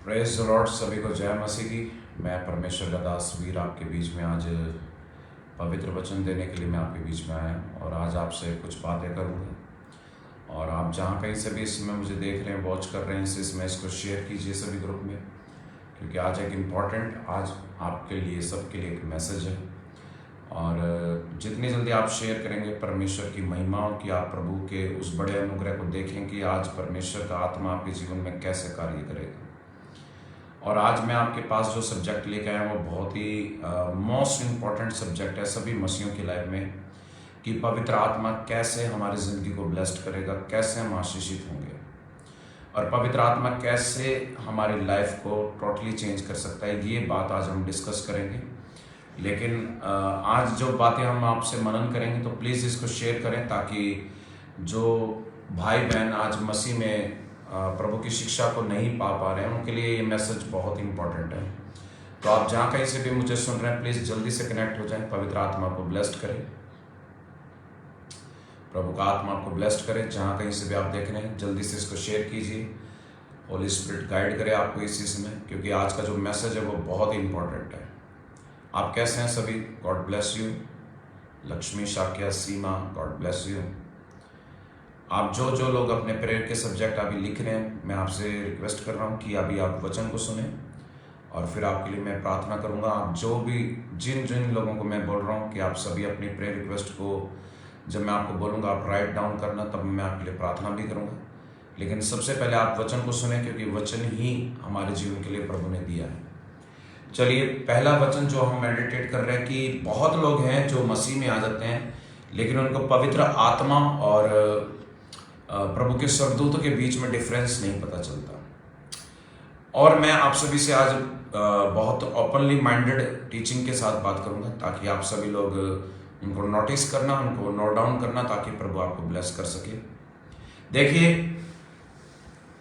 Praise the Lord. सभी को जय मसीह की। मैं परमेश्वर का दास वीर आपके बीच में आज पवित्र वचन देने के लिए मैं आपके बीच में आया हूँ और आज आपसे कुछ बातें करूँगा। और आप जहाँ कहीं से भी इसमें मुझे देख रहे हैं, वॉच कर रहे हैं, इसमें इसको शेयर कीजिए सभी ग्रुप में, क्योंकि आज एक इम्पॉर्टेंट आज आपके लिए सबके लिए एक मैसेज है। और जितनी जल्दी आप शेयर करेंगे, परमेश्वर की महिमाओं की आप प्रभु के उस बड़े अनुग्रह को देखें कि आज परमेश्वर का आत्मा आपके जीवन में कैसे कार्य करेगा। और आज मैं आपके पास जो सब्जेक्ट लेकर आया वो बहुत ही मोस्ट इम्पॉर्टेंट सब्जेक्ट है सभी मसीहों की लाइफ में, कि पवित्र आत्मा कैसे हमारी ज़िंदगी को ब्लेस्ड करेगा, कैसे हम आशीषित होंगे, और पवित्र आत्मा कैसे हमारी लाइफ को टोटली चेंज कर सकता है। ये बात आज हम डिस्कस करेंगे। लेकिन आज जो बातें हम आपसे मनन करेंगे तो प्लीज़ इसको शेयर करें, ताकि जो भाई बहन आज मसीह में प्रभु की शिक्षा को नहीं पा रहे हैं, उनके लिए ये मैसेज बहुत इंपॉर्टेंट है। तो आप जहाँ कहीं से भी मुझे सुन रहे हैं, प्लीज़ जल्दी से कनेक्ट हो जाएं। पवित्र आत्मा को ब्लेस्ड करें, प्रभु का आत्मा आपको ब्लेस्ड करे। जहाँ कहीं से भी आप देख रहे हैं, जल्दी से इसको शेयर कीजिए। होली स्पिरिट गाइड करे आपको इस चीज़ में, क्योंकि आज का जो मैसेज है वो बहुत ही इंपॉर्टेंट है। आप कैसे हैं सभी? God bless you. Lakshmi, Shakya, Seema, God bless you. आप जो लोग अपने प्रेयर के सब्जेक्ट अभी लिख रहे हैं, मैं आपसे रिक्वेस्ट कर रहा हूँ कि अभी आप वचन को सुने और फिर आपके लिए मैं प्रार्थना करूँगा। आप जो भी जिन लोगों को मैं बोल रहा हूँ कि आप सभी अपनी प्रेयर रिक्वेस्ट को जब मैं आपको बोलूँगा आप राइट डाउन करना, तब मैं आपके लिए प्रार्थना भी करूँगा। लेकिन सबसे पहले आप वचन को सुने, क्योंकि वचन ही हमारे जीवन के लिए प्रभु ने दिया है। चलिए, पहला वचन जो हम मेडिटेट कर रहे हैं कि बहुत लोग हैं जो मसीह में आ जाते हैं, लेकिन उनको पवित्र आत्मा और प्रभु के स्वर्गदूतों के बीच में डिफरेंस नहीं पता चलता। और मैं आप सभी से आज बहुत ओपनली माइंडेड टीचिंग के साथ बात करूंगा, ताकि आप सभी लोग उनको नोटिस करना, उनको नोट डाउन करना, ताकि प्रभु आपको ब्लेस कर सके। देखिए,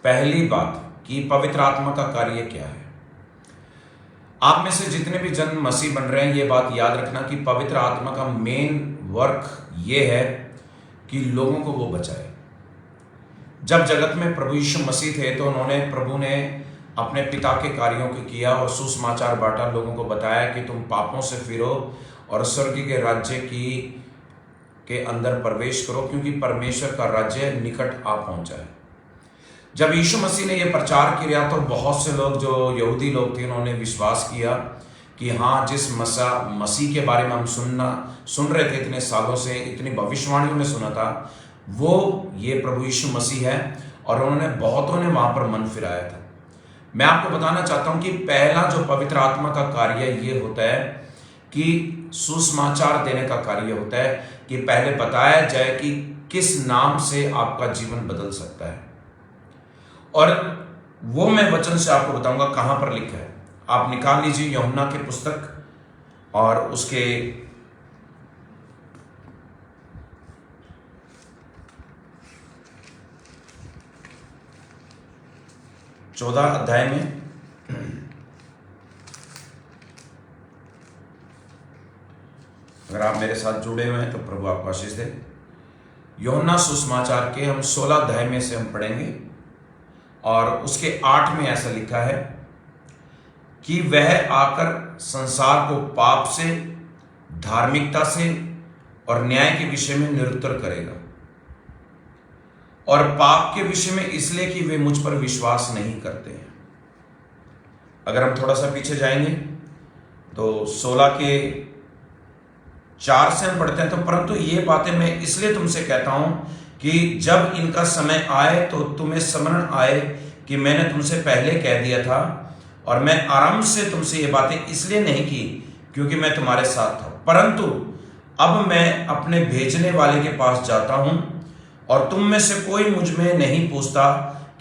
पहली बात कि पवित्र आत्मा का कार्य क्या है। आप में से जितने भी जन मसीह बन रहे हैं, ये बात याद रखना कि पवित्र आत्मा का मेन वर्क ये है कि लोगों को वो बचाए। जब जगत में प्रभु यीशु मसीह थे तो प्रभु ने अपने पिता के कार्यों को किया और सुसमाचार बांटा, लोगों को बताया कि तुम पापों से फिरो और स्वर्ग के राज्य के अंदर प्रवेश करो, क्योंकि परमेश्वर का राज्य निकट आ पहुंचा है। जब यीशु मसीह ने यह प्रचार किया तो बहुत से लोग जो यहूदी लोग थे, उन्होंने विश्वास किया कि हाँ, जिस मसीह के बारे में हम सुन रहे थे इतने सालों से, इतनी भविष्यवाणियों में सुना था, वो ये प्रभु यीशु मसीह है। और उन्होंने बहुतों ने वहां पर मन फिराया था। मैं आपको बताना चाहता हूं कि पहला जो पवित्र आत्मा का कार्य ये होता है कि सुसमाचार देने का कार्य होता है, कि पहले बताया जाए कि किस नाम से आपका जीवन बदल सकता है। और वो मैं वचन से आपको बताऊंगा कहां पर लिखा है। आप निकाल लीजिए यूहन्ना की पुस्तक और उसके 14 अध्याय में अगर आप मेरे साथ जुड़े हुए हैं तो प्रभु आपको आशीष दे। यूहन्ना सुसमाचार के हम 16 अध्याय में से हम पढ़ेंगे और उसके 8 में ऐसा लिखा है कि वह आकर संसार को पाप से, धार्मिकता से और न्याय के विषय में निरुत्तर करेगा, और पाप के विषय में इसलिए कि वे मुझ पर विश्वास नहीं करते हैं। अगर हम थोड़ा सा पीछे जाएंगे तो 16 के 4 से हम पढ़ते हैं, तो परंतु ये बातें मैं इसलिए तुमसे कहता हूं कि जब इनका समय आए तो तुम्हें स्मरण आए कि मैंने तुमसे पहले कह दिया था। और मैं आरंभ से तुमसे ये बातें इसलिए नहीं की क्योंकि मैं तुम्हारे साथ था, परंतु अब मैं अपने भेजने वाले के पास जाता हूं और तुम में से कोई मुझ में नहीं पूछता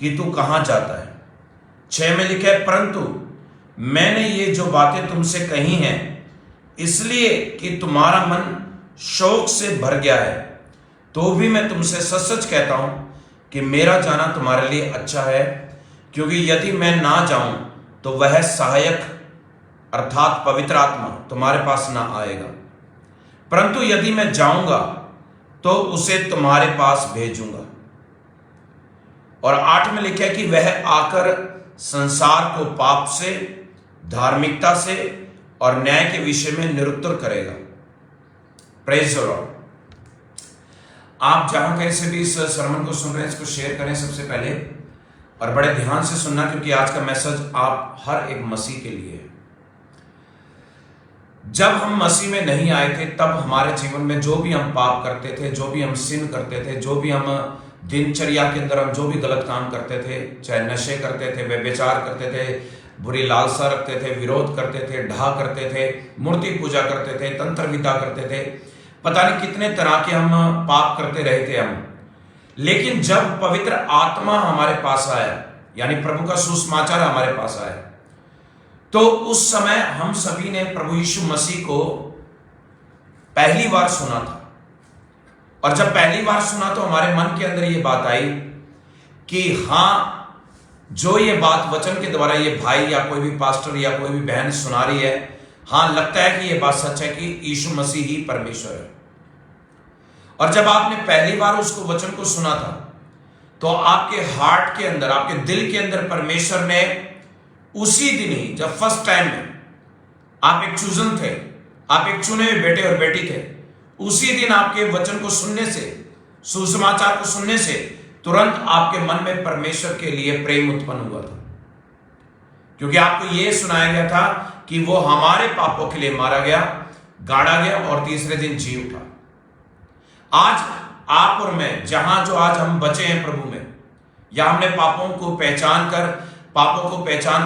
कि तू कहां जाता है। 6 में लिखा है, परंतु मैंने ये जो बातें तुमसे कही हैं इसलिए कि तुम्हारा मन शोक से भर गया है, तो भी मैं तुमसे सच सच कहता हूं कि मेरा जाना तुम्हारे लिए अच्छा है, क्योंकि यदि मैं ना जाऊं तो वह सहायक अर्थात पवित्र आत्मा तुम्हारे पास ना आएगा, परंतु यदि मैं जाऊंगा तो उसे तुम्हारे पास भेजूंगा। और 8 में लिखा है कि वह आकर संसार को पाप से, धार्मिकता से और न्याय के विषय में निरुत्तर करेगा। Praise the Lord. आप जहां कहीं से भी इस सरमन को सुन रहे हैं, इसको शेयर करें सबसे पहले, और बड़े ध्यान से सुनना, क्योंकि आज का मैसेज आप हर एक मसीह के लिए है। जब हम मसीह में नहीं आए थे, तब हमारे जीवन में जो भी हम पाप करते थे, जो भी हम सिन करते थे, जो भी हम दिनचर्या के अंदर हम जो भी गलत काम करते थे, चाहे नशे करते थे, व्यभिचार करते थे, बुरी लालसा रखते थे, विरोध करते थे, ढा करते थे, मूर्ति पूजा करते थे, तंत्र विद्या करते थे, पता नहीं कितने तरह के हम पाप करते रहे थे हम। लेकिन जब पवित्र आत्मा हमारे पास आया, यानी प्रभु का सुसमाचार हमारे पास आया, तो उस समय हम सभी ने प्रभु यीशु मसीह को पहली बार सुना था। और जब पहली बार सुना तो हमारे मन के अंदर ये बात आई कि हाँ, जो ये बात वचन के द्वारा ये भाई या कोई भी पास्टर या कोई भी बहन सुना रही है, हाँ, लगता है कि ये बात सच है कि यीशु मसीह ही परमेश्वर है। और जब आपने पहली बार उसको वचन को सुना था, तो आपके हार्ट के अंदर, आपके दिल के अंदर परमेश्वर ने उसी दिन ही, जब फर्स्ट टाइम में आप एक चूजन थे, आप एक चुने हुए बेटे और बेटी थे, उसी दिन आपके वचन को सुनने से, सुसमाचार को सुनने से तुरंत आपके मन में परमेश्वर के लिए प्रेम उत्पन्न हुआ था। क्योंकि आपको यह सुनाया गया था कि वो हमारे पापों के लिए मारा गया, गाड़ा गया और तीसरे दिन जी उठा। आज आप और मैं, जहां जो आज हम बचे हैं प्रभु में, या हमने पापों को पहचान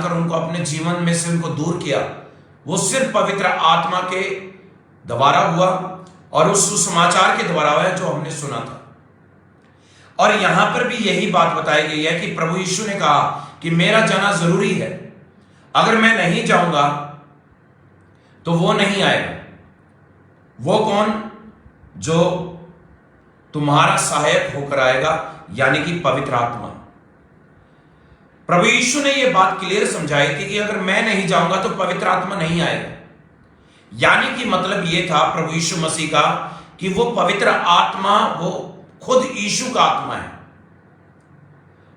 कर उनको अपने जीवन में से उनको दूर किया, वो सिर्फ पवित्र आत्मा के द्वारा हुआ और उस सुसमाचार के द्वारा हुआ जो हमने सुना था। और यहां पर भी यही बात बताई गई है कि प्रभु यीशु ने कहा कि मेरा जाना जरूरी है, अगर मैं नहीं जाऊंगा तो वो नहीं आएगा। वो कौन? जो तुम्हारा सहायक होकर आएगा, यानी कि पवित्र आत्मा। प्रभु यीशु ने यह बात क्लियर समझाई थी कि अगर मैं नहीं जाऊंगा तो पवित्र आत्मा नहीं आएगा। यानी कि मतलब यह था प्रभु यीशु मसीह का कि वो पवित्र आत्मा, वो खुद यीशु का आत्मा है।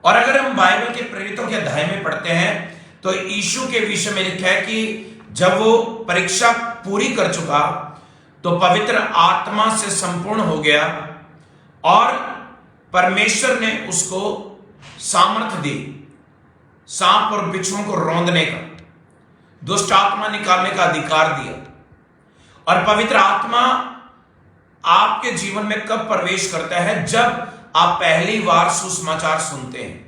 और अगर हम बाइबल के प्रेरितों के अध्याय में पढ़ते हैं तो यीशु के विषय में लिखा है कि जब वो परीक्षा पूरी कर चुका तो पवित्र आत्मा से संपूर्ण हो गया और परमेश्वर ने उसको सामर्थ्य दी, सांप और बिच्छुओं को रौंदने का, दुष्ट आत्मा निकालने का अधिकार दिया। और पवित्र आत्मा आपके जीवन में कब प्रवेश करता है? जब आप पहली बार सुसमाचार सुनते हैं,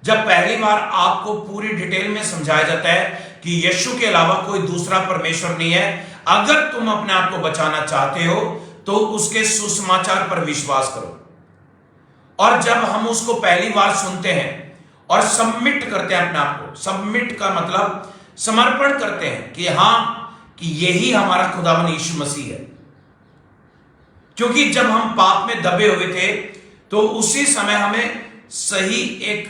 जब पहली बार आपको पूरी डिटेल में समझाया जाता है कि यीशु के अलावा कोई दूसरा परमेश्वर नहीं है। अगर तुम अपने आप को बचाना चाहते हो तो उसके सुसमाचार पर विश्वास करो। और जब हम उसको पहली बार सुनते हैं और सबमिट करते हैं अपने आप को, सबमिट का मतलब समर्पण करते हैं कि हाँ, कि यही हमारा खुदावन यीशु मसीह है। क्योंकि जब हम पाप में दबे हुए थे तो उसी समय हमें सही एक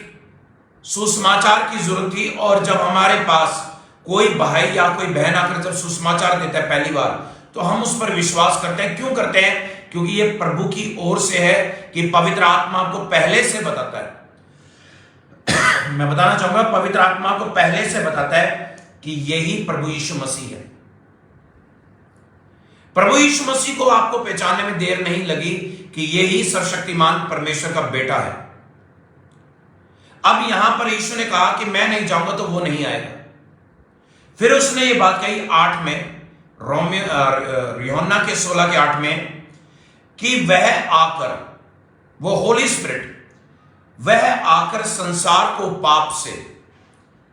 सुसमाचार की जरूरत थी। और जब हमारे पास कोई भाई या कोई बहन आकर जब सुसमाचार देता है पहली बार, तो हम उस पर विश्वास करते हैं। क्यों करते हैं? क्योंकि ये प्रभु की ओर से है कि पवित्र आत्मा आपको पहले से बताता है। मैं बताना चाहूंगा, पवित्र आत्मा को पहले से बताता है कि यही प्रभु यीशु मसीह है। प्रभु यीशु मसीह को आपको पहचानने में देर नहीं लगी कि यही सर्वशक्तिमान परमेश्वर का बेटा है। अब यहां पर यीशु ने कहा कि मैं नहीं जाऊंगा तो वो नहीं आएगा। फिर उसने ये बात कही 8 में, यूहन्ना के 16 के 8 में, कि वह आकर, वो होली स्पिरिट, वह आकर संसार को पाप से,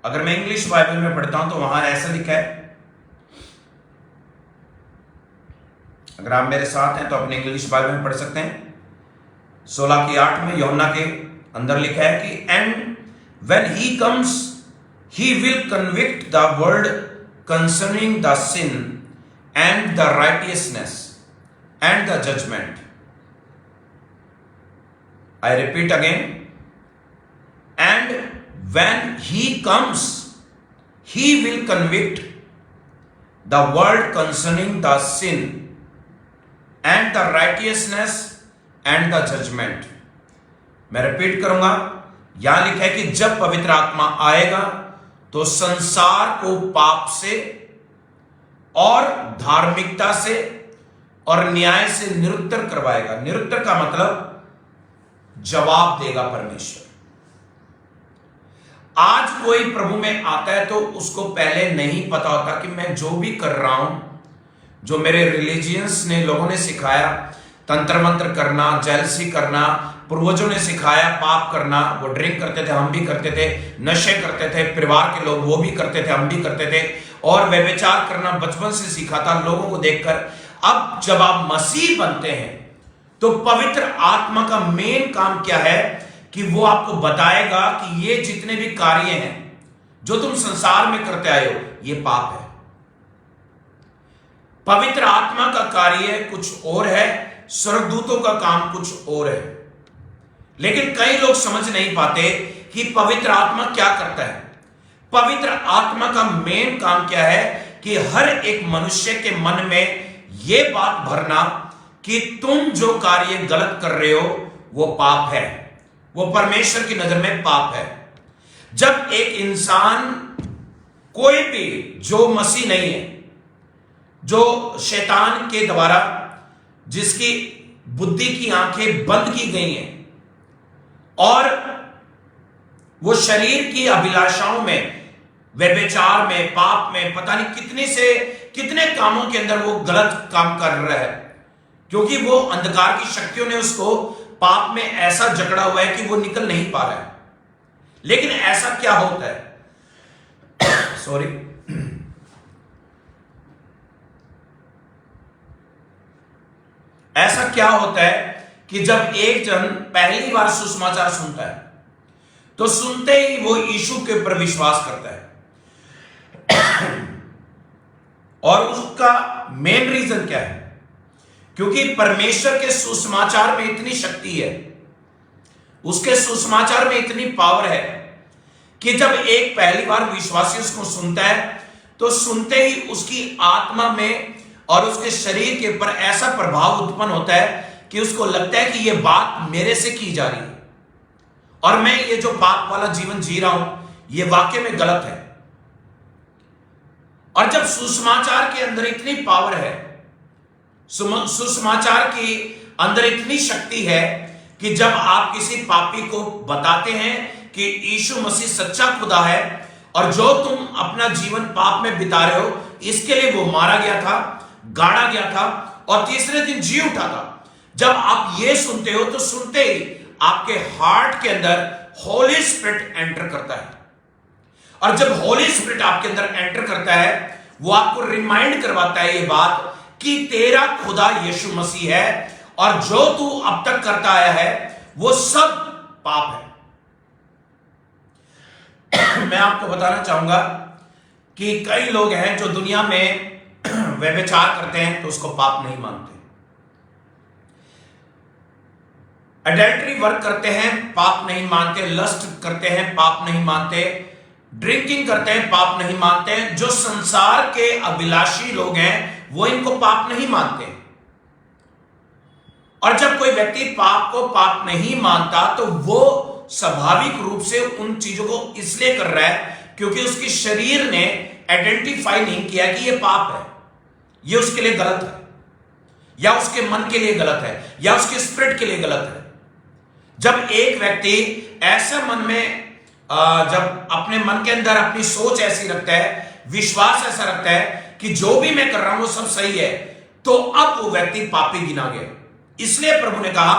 अगर मैं इंग्लिश बाइबल में पढ़ता हूं तो वहां ऐसा लिखा है, अगर आप मेरे साथ हैं तो अपने इंग्लिश बाइबल में पढ़ सकते हैं। 16 की 8 में यूहन्ना के अंदर लिखा है कि and when he comes he will convict the world concerning the sin and the righteousness and the judgment. I repeat again, and when he comes he will convict the world concerning the sin and the righteousness and the judgment. मैं repeat करूंगा, यहां लिखा है कि जब पवित्र आत्मा आएगा तो संसार को पाप से और धार्मिकता से और न्याय से निरुत्तर करवाएगा। निरुत्तर का मतलब जवाब देगा परमेश्वर। आज कोई प्रभु में आता है तो उसको पहले नहीं पता होता कि मैं जो भी कर रहा हूं, जो मेरे रिलीजियंस ने, लोगों ने सिखाया, तंत्र मंत्र करना, जेलसी करना, पूर्वजों ने सिखाया, पाप करना, वो ड्रिंक करते थे, हम भी करते थे, नशे करते थे, परिवार के लोग वो भी करते थे, हम भी करते थे, और व्यभिचार करना बचपन से सीखा था लोगों को देखकर। अब जब आप मसीह बनते हैं तो पवित्र आत्मा का मेन काम क्या है कि वो आपको बताएगा कि ये जितने भी कार्य हैं जो तुम संसार में करते आए हो, ये पाप है। पवित्र आत्मा का कार्य कुछ और है, स्वर्गदूतों का काम कुछ और है। लेकिन कई लोग समझ नहीं पाते कि पवित्र आत्मा क्या करता है। पवित्र आत्मा का मेन काम क्या है कि हर एक मनुष्य के मन में यह बात भरना कि तुम जो कार्य गलत कर रहे हो वो पाप है, वो परमेश्वर की नजर में पाप है। जब एक इंसान, कोई भी जो मसीह नहीं है, जो शैतान के द्वारा जिसकी बुद्धि की आंखें बंद की गई हैं और वो शरीर की अभिलाषाओं में, व्यभिचार में, पाप में, पता नहीं कितने कामों के अंदर वो गलत काम कर रहा है, क्योंकि वो अंधकार की शक्तियों ने उसको पाप में ऐसा जकड़ा हुआ है कि वो निकल नहीं पा रहा है। लेकिन ऐसा क्या होता है सॉरी ऐसा क्या होता है कि जब एक जन पहली बार सुसमाचार सुनता है तो सुनते ही वो यीशु के ऊपर विश्वास करता है। और उसका मेन रीजन क्या है? क्योंकि परमेश्वर के सुसमाचार में इतनी शक्ति है, उसके सुसमाचार में इतनी पावर है कि जब एक पहली बार विश्वासी उसको सुनता है तो सुनते ही उसकी आत्मा में और उसके शरीर के ऊपर ऐसा प्रभाव उत्पन्न होता है कि उसको लगता है कि यह बात मेरे से की जा रही है और मैं ये जो पाप वाला जीवन जी रहा हूं ये वाकई में गलत है। और जब सुसमाचार के अंदर इतनी पावर है, सुसमाचार के अंदर इतनी शक्ति है कि जब आप किसी पापी को बताते हैं कि यीशु मसीह सच्चा खुदा है और जो तुम अपना जीवन पाप में बिता रहे हो इसके लिए वो मारा गया था, गाड़ा गया था और तीसरे दिन जी उठा था, जब आप ये सुनते हो तो सुनते ही आपके हार्ट के अंदर होली स्पिरिट एंटर करता है। और जब होली स्पिरिट आपके अंदर एंटर करता है वो आपको रिमाइंड करवाता है ये बात कि तेरा खुदा यीशु मसीह है और जो तू अब तक करता आया है वो सब पाप है। मैं आपको बताना चाहूंगा कि कई लोग हैं जो दुनिया में व्यभिचार करते हैं तो उसको पाप नहीं मानते, अडल्ट्री वर्क करते हैं पाप नहीं मानते, लस्ट करते हैं पाप नहीं मानते, ड्रिंकिंग करते हैं पाप नहीं मानते हैं। जो संसार के अभिलाषी लोग हैं वो इनको पाप नहीं मानते। और जब कोई व्यक्ति पाप को पाप नहीं मानता तो वो स्वाभाविक रूप से उन चीजों को इसलिए कर रहा है क्योंकि उसके शरीर ने आइडेंटिफाई नहीं किया कि ये पाप है, ये उसके लिए गलत है, या उसके मन के लिए गलत है, या उसके स्पिरिट के लिए गलत है। जब एक व्यक्ति ऐसा मन में जब अपने मन के अंदर अपनी सोच ऐसी रखता है, विश्वास ऐसा रखता है कि जो भी मैं कर रहा हूं वो सब सही है, तो अब वो व्यक्ति पापी गिना गया। इसलिए प्रभु ने कहा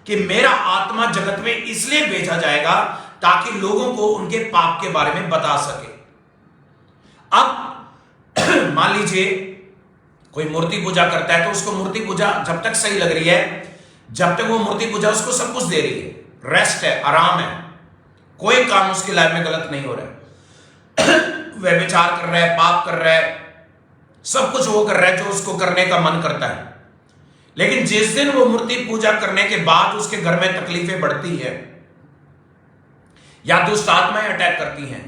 कि मेरा आत्मा जगत में इसलिए भेजा जाएगा ताकि लोगों को उनके पाप के बारे में बता सके। अब मान लीजिए कोई मूर्ति पूजा करता है तो उसको मूर्ति पूजा जब तक सही लग रही है, जब तक वो मूर्ति पूजा उसको सब कुछ दे रही है, रेस्ट है, आराम है, कोई काम उसकी लाइफ में गलत नहीं हो रहा है, व्यभिचार कर रहा है, पाप कर रहा है, सब कुछ वो कर रहा है जो उसको करने का मन करता है। लेकिन जिस दिन वो मूर्ति पूजा करने के बाद उसके घर में तकलीफें बढ़ती है, या दुष्ट आत्माएं अटैक करती हैं,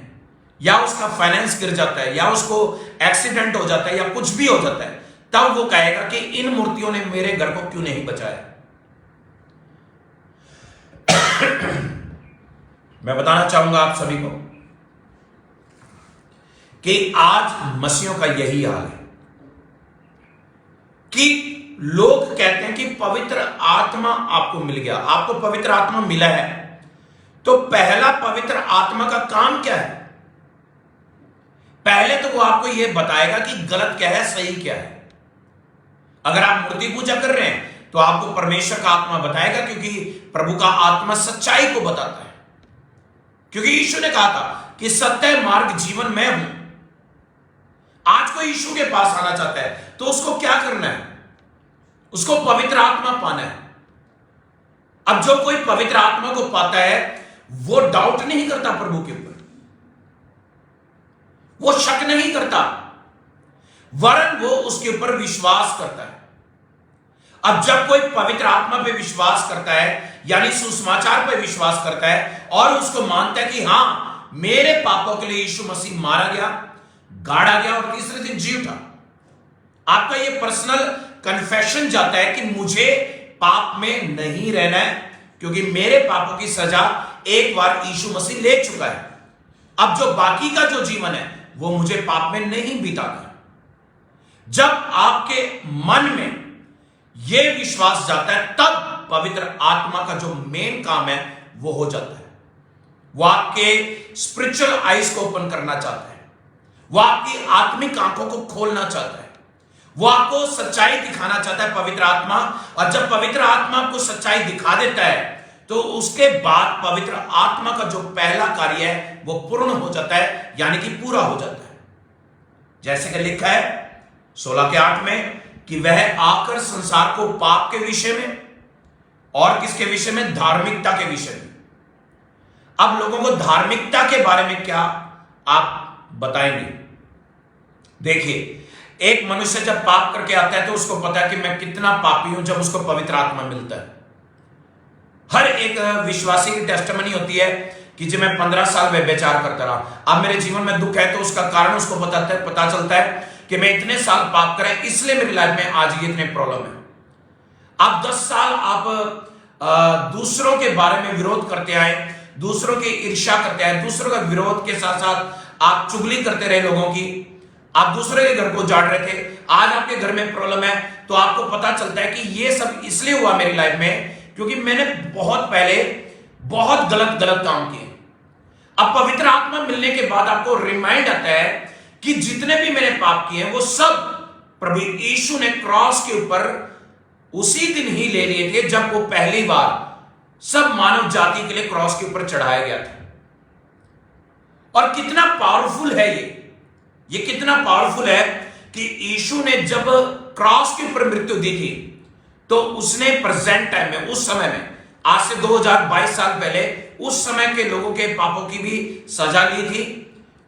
या उसका फाइनेंस गिर जाता है, या उसको एक्सीडेंट हो जाता है, या कुछ भी हो जाता है, तब वो कहेगा कि इन मूर्तियों ने मेरे घर को क्यों नहीं बचाया। मैं बताना चाहूंगा आप सभी को कि आज मसीहों का यही हाल है कि लोग कहते हैं कि पवित्र आत्मा आपको मिल गया, आपको पवित्र आत्मा मिला है, तो पहला पवित्र आत्मा का काम क्या है? पहले तो वो आपको यह बताएगा कि गलत क्या है, सही क्या है। अगर आप मूर्ति पूजा कर रहे हैं तो आपको परमेश्वर का आत्मा बताएगा, क्योंकि प्रभु का आत्मा सच्चाई को बताता है। क्योंकि यीशु ने कहा था कि सत्य, मार्ग, जीवन मैं हूं। आज कोई यीशु के पास आना चाहता है तो उसको क्या करना है? उसको पवित्र आत्मा पाना है। अब जो कोई पवित्र आत्मा को पाता है वो डाउट नहीं करता प्रभु के ऊपर, वो शक नहीं करता, वरन वो उसके ऊपर विश्वास करता है। अब जब कोई पवित्र आत्मा पे विश्वास करता है, यानी सुसमाचार पे विश्वास करता है और उसको मानता है कि हां, मेरे पापों के लिए यीशु मसीह मारा गया, गाड़ा गया और तीसरे दिन जी उठा। आपका ये पर्सनल कन्फेशन जाता है कि मुझे पाप में नहीं रहना है, क्योंकि मेरे पापों की सजा एक बार यीशु मसीह ले चुका है। अब जो बाकी का जो जीवन है वो मुझे पाप में नहीं बिताना। जब आपके मन में यह विश्वास जाता है तब पवित्र आत्मा का जो मेन काम है वो हो जाता है। वो आपके स्पिरिचुअल आईज को ओपन करना चाहता है, वो आपकी आत्मिक आंखों को खोलना चाहता है, वो आपको सच्चाई दिखाना चाहता है पवित्र आत्मा। और जब पवित्र आत्मा आपको सच्चाई दिखा देता है तो उसके बाद पवित्र आत्मा का जो पहला कार्य है वो पूर्ण हो जाता है, यानी कि पूरा हो जाता है। जैसे कि लिखा है 16:8 में कि वह आकर संसार को पाप के विषय में और किसके विषय में? धार्मिकता के विषय में। अब लोगों को धार्मिकता के बारे में क्या आप बताएंगे? देखिए, एक मनुष्य जब पाप करके आता है तो उसको पता है कि मैं कितना पापी हूं, जब उसको पवित्र आत्मा मिलता है। हर एक विश्वासी की टेस्टिमनी होती है कि जब मैं 15 साल व्यभिचार करता रहा, अब मेरे जीवन में दुख है, तो उसका कारण उसको पता चलता है कि मैं इतने साल पाप करे, इसलिए मेरी लाइफ में आज ये इतने प्रॉब्लम है। आप 10 साल आप दूसरों के बारे में विरोध करते आए, दूसरों की ईर्ष्या करते आए, दूसरों का विरोध के साथ साथ आप चुगली करते रहे लोगों की, आप दूसरे के घर को जाड़ रहे थे। आज आपके घर में प्रॉब्लम है तो आपको पता चलता है कि ये सब इसलिए हुआ मेरी लाइफ में क्योंकि मैंने बहुत पहले बहुत गलत काम किए। अब पवित्र आत्मा मिलने के बाद आपको रिमाइंड आता है कि जितने भी मैंने पाप किए वो सब प्रभु यीशु ने क्रॉस के ऊपर उसी दिन ही ले लिए थे जब वो पहली बार सब मानव जाति के लिए क्रॉस के ऊपर चढ़ाया गया था। और कितना पावरफुल है ये कितना पावरफुल है कि यीशु ने जब क्रॉस के ऊपर मृत्यु दी थी तो उसने प्रेजेंट टाइम में, उस समय में, आज से 2022 साल पहले, उस समय के लोगों के पापों की भी सजा ली थी।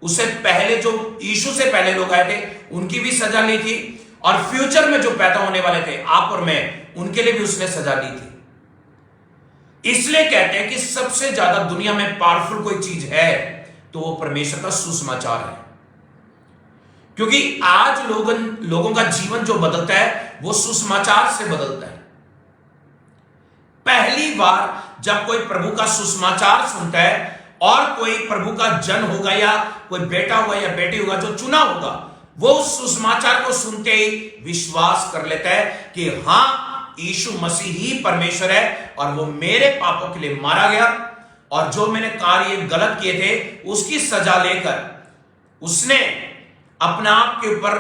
उससे पहले जो यीशु से पहले लोग आए थे उनकी भी सजा ली थी, और फ्यूचर में जो पैदा होने वाले थे आप और मैं, उनके लिए भी उसने सजा ली थी। इसलिए कहते हैं कि सबसे ज्यादा दुनिया में पावरफुल कोई चीज है तो वो परमेश्वर का सुसमाचार है। क्योंकि आज लोगों का जीवन जो बदलता है वो सुसमाचार से बदलता है। पहली बार जब कोई प्रभु का सुसमाचार सुनता है और कोई प्रभु का जन होगा या कोई बेटा होगा या बेटी होगा जो चुना होगा, वो उस सुसमाचार को सुनते ही विश्वास कर लेता है कि हां, यीशु मसीह ही परमेश्वर है और वो मेरे पापों के लिए मारा गया, और जो मैंने कार्य गलत किए थे उसकी सजा लेकर उसने अपने आप के ऊपर,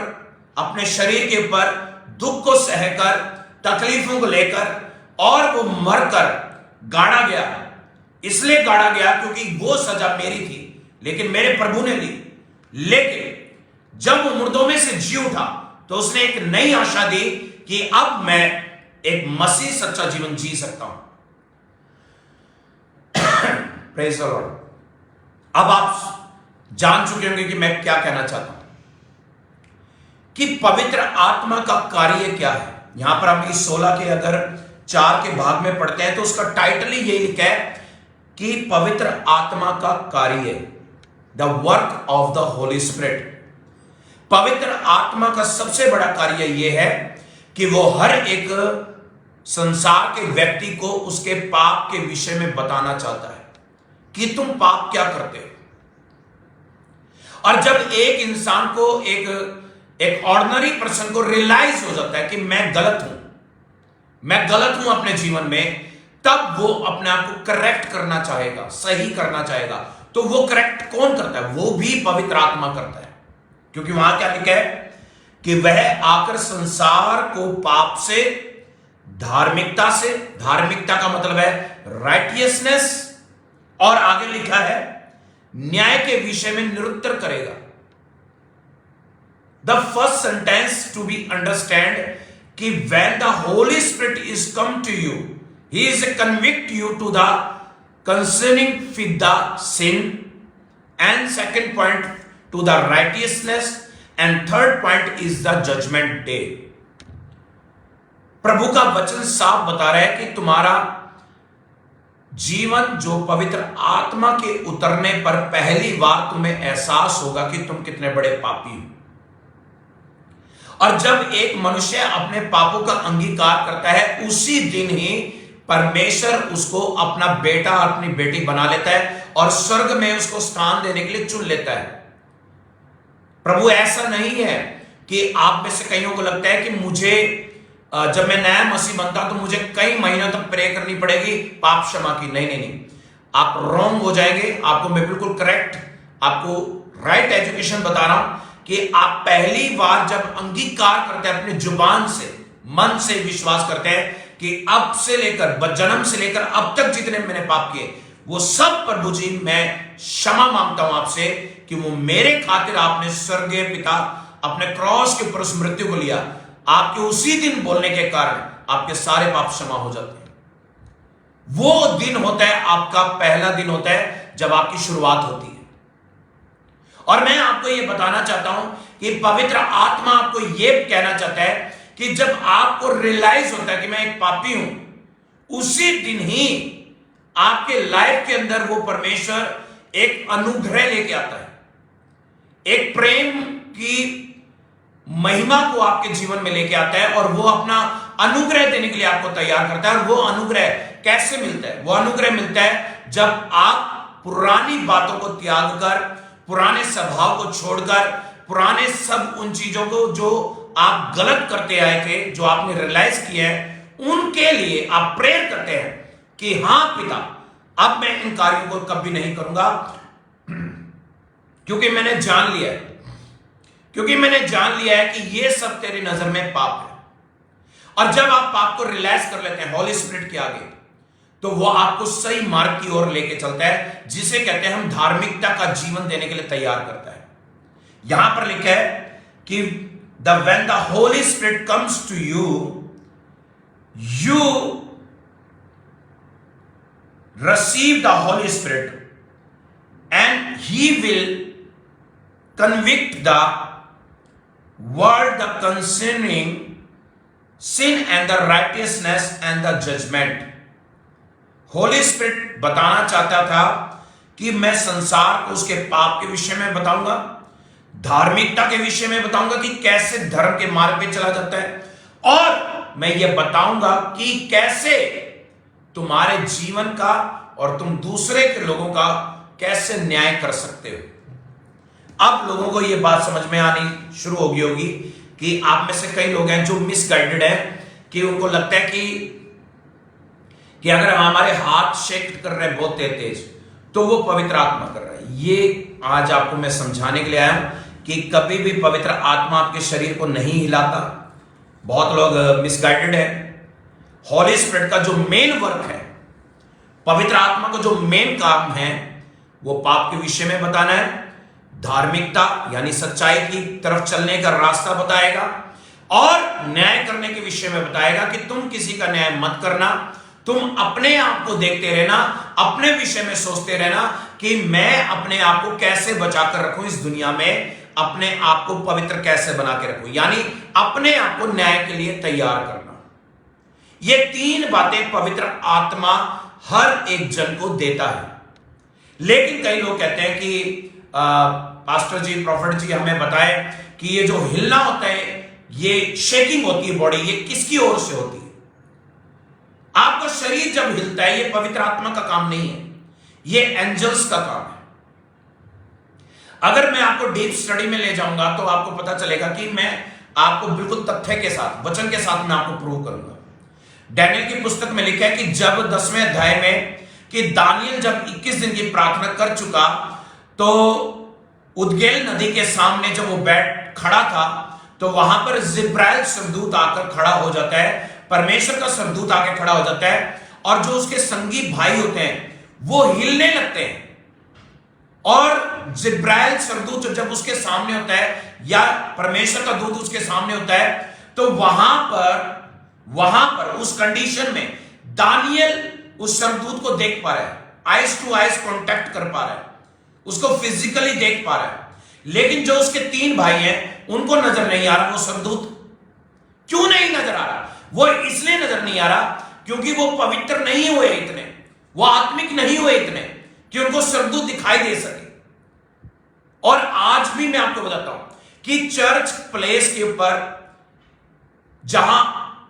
अपने शरीर के ऊपर दुख को सहकर, तकलीफों को लेकर, और वो मरकर गाड़ा गया। इसलिए गाड़ा गया क्योंकि वो सजा मेरी थी लेकिन मेरे प्रभु ने ली। लेकिन जब वो मुर्दों में से जी उठा तो उसने एक नई आशा दी कि अब मैं एक मसीह सच्चा जीवन जी सकता हूं। Praise the Lord. अब आप जान चुके होंगे कि मैं क्या कहना चाहता हूं कि पवित्र आत्मा का कार्य क्या है। यहां पर हम इस 16 के अगर 4 के भाग में पढ़ते हैं तो उसका टाइटल ही यही लिखा है कि पवित्र आत्मा का कार्य, the work of the Holi spirit. पवित्र आत्मा का सबसे बड़ा कार्य यह है कि वो हर एक संसार के व्यक्ति को उसके पाप के विषय में बताना चाहता है। कि तुम पाप क्या करते हो। और जब एक इंसान को एक ऑर्डिनरी पर्सन को रियलाइज हो जाता है कि मैं गलत हूं अपने जीवन में, तब वो अपने आप को करेक्ट करना चाहेगा, सही करना चाहेगा। तो वो करेक्ट कौन करता है? वो भी पवित्र आत्मा करता है, क्योंकि वहां क्या लिखा है कि वह आकर संसार को पाप से, धार्मिकता से, धार्मिकता का मतलब है राइटियसनेस, और आगे लिखा है न्याय के विषय में निरुत्तर करेगा। The first sentence to be understand कि when the Holy Spirit is come to you, he is convict you to the concerning with the sin, and second point to the righteousness, and third point is the judgment day. प्रभु का वचन साफ बता रहा है कि तुम्हारा जीवन जो पवित्र आत्मा के उतरने पर पहली बार तुम्हें एहसास होगा कि तुम कितने बड़े पापी हो। और जब एक मनुष्य अपने पापों का अंगीकार करता है, उसी दिन ही परमेश्वर उसको अपना बेटा, अपनी बेटी बना लेता है और स्वर्ग में उसको स्थान देने के लिए चुन लेता है। प्रभु ऐसा नहीं है कि आप में से कईयों को लगता है कि मुझे जब मैं नया मसीह बनता तो मुझे कई महीनों तक प्रे करनी पड़ेगी पाप क्षमा की। नहीं, आप रॉन्ग हो जाएंगे। आपको मैं बिल्कुल करेक्ट, आपको राइट एजुकेशन बता रहा हूं कि आप पहली बार जब अंगीकार करते हैं, अपनी जुबान से, मन से विश्वास करते हैं कि अब से लेकर, जन्म से लेकर अब तक जितने मैंने पाप किए, वो सब प्रभु जी मैं क्षमा मांगता हूं आपसे कि वो मेरे खातिर आपने स्वर्गीय पिता अपने क्रॉस के ऊपर उस मृत्यु को लिया। आपके उसी दिन बोलने के कारण आपके सारे पाप क्षमा हो जाते हैं। वो दिन होता है, आपका पहला दिन होता है जब आपकी शुरुआत होती है। और मैं आपको यह बताना चाहता हूं कि पवित्र आत्मा आपको यह कहना चाहता है कि जब आपको रियलाइज होता है कि मैं एक पापी हूं, उसी दिन ही आपके लाइफ के अंदर वो परमेश्वर एक अनुग्रह लेके आता है, एक प्रेम की महिमा को आपके जीवन में लेके आता है, और वो अपना अनुग्रह देने के लिए आपको तैयार करता है। और वो अनुग्रह कैसे मिलता है? वो अनुग्रह मिलता है जब आप पुरानी बातों को त्याग कर, पुराने स्वभाव को छोड़कर, पुराने सब उन चीजों को जो आप गलत करते आए थे, जो आपने रियलाइज किया है, उनके लिए आप प्रेयर करते हैं कि हां पिता, अब मैं इन कार्यों को कभी नहीं करूंगा, क्योंकि मैंने जान लिया है कि ये सब तेरी नजर में पाप है। और जब आप पाप को रियलाइज कर लेते हैं हॉली स्पिरिट के आगे, तो वो आपको सही मार्ग की ओर लेके चलता है, जिसे कहते हैं हम धार्मिकता का जीवन देने के लिए तैयार करता है। यहां पर लिखा है कि when the Holy Spirit comes to you, you receive the Holy Spirit and he will convict the world the concerning sin and the righteousness and the judgment. Holi spirit बताना चाहता था कि मैं संसार को उसके पाप के विषय में बताऊंगा, धार्मिकता के विषय में बताऊंगा कि कैसे धर्म के मार्ग पे चला जाता है, और मैं ये बताऊंगा कि कैसे तुम्हारे जीवन का और तुम दूसरे के लोगों का कैसे न्याय कर सकते हो। अब लोगों को यह बात समझ में आनी शुरू हो गई होगी कि आप में से कई लोग हैं जो मिसगाइडेड है, कि उनको लगता है कि अगर हम हमारे हाथ शेक कर रहे हैं बहुत तेज, तो वो पवित्र आत्मा कर रहा है। ये आज आपको मैं समझाने के लिए आया हूं कि कभी भी पवित्र आत्मा आपके शरीर को नहीं हिलाता। बहुत लोग मिसगाइडेड है। हॉली स्पिरिट का जो मेन वर्क है, पवित्र आत्मा का जो मेन काम है, वो पाप के विषय में बताना है, धार्मिकता यानी सच्चाई की तरफ चलने का रास्ता बताएगा, और न्याय करने के विषय में बताएगा कि तुम किसी का न्याय मत करना, तुम अपने आप को देखते रहना, अपने विषय में सोचते रहना कि मैं अपने आप को कैसे बचाकर रखूं इस दुनिया में, अपने आप को पवित्र कैसे बना के रखूं, यानी अपने आप को न्याय के लिए तैयार करना। ये तीन बातें पवित्र आत्मा हर एक जन को देता है। लेकिन कई लोग कहते हैं कि पास्टर जी, प्रॉफिट जी हमें बताए कि ये जो हिलना होता है, ये शेकिंग होती है बॉडी, ये किसकी ओर से होती है? आपका शरीर जब हिलता है, ये पवित्र आत्मा का काम नहीं है। ये एंजल्स का काम है। अगर मैं आपको डीप स्टडी में ले जाऊंगा तो आपको पता चलेगा कि मैं आपको बिल्कुल तथ्य के साथ, वचन के साथ मैं आपको प्रूव करूंगा। डैनियल की पुस्तक में लिखा है कि जब 10वें अध्याय में कि दानियल जब 21 दिन की प्रार्थना कर चुका तो उदगेल नदी के सामने जब वो बैठ खड़ा था तो वहां पर जिब्राइल स्वर्गदूत आकर खड़ा हो जाता है, परमेश्वर का स्वर्गदूत आकर खड़ा हो जाता है, और जो उसके संगी भाई होते हैं वो हिलने लगते हैं। और जिब्राइल स्वर्गदूत जब उसके सामने होता है या परमेश्वर का दूत उसके सामने होता है तो वहां पर उस कंडीशन में दानियल उस स्वर्गदूत को देख पा रहा है, आइज टू आइज कांटेक्ट कर पा रहा है, उसको फिजिकली देख पा रहा है। लेकिन जो उसके 3 भाई हैं उनको नजर नहीं आ रहा वो स्वर्गदूत। क्यों नहीं नजर आ रहा? वो इसलिए नजर नहीं आ रहा क्योंकि वो पवित्र नहीं हुए इतने, वो आत्मिक नहीं हुए इतने कि उनको स्वर्गदूत दिखाई दे सके। और आज भी मैं आपको बताता हूं कि चर्च प्लेस के ऊपर जहां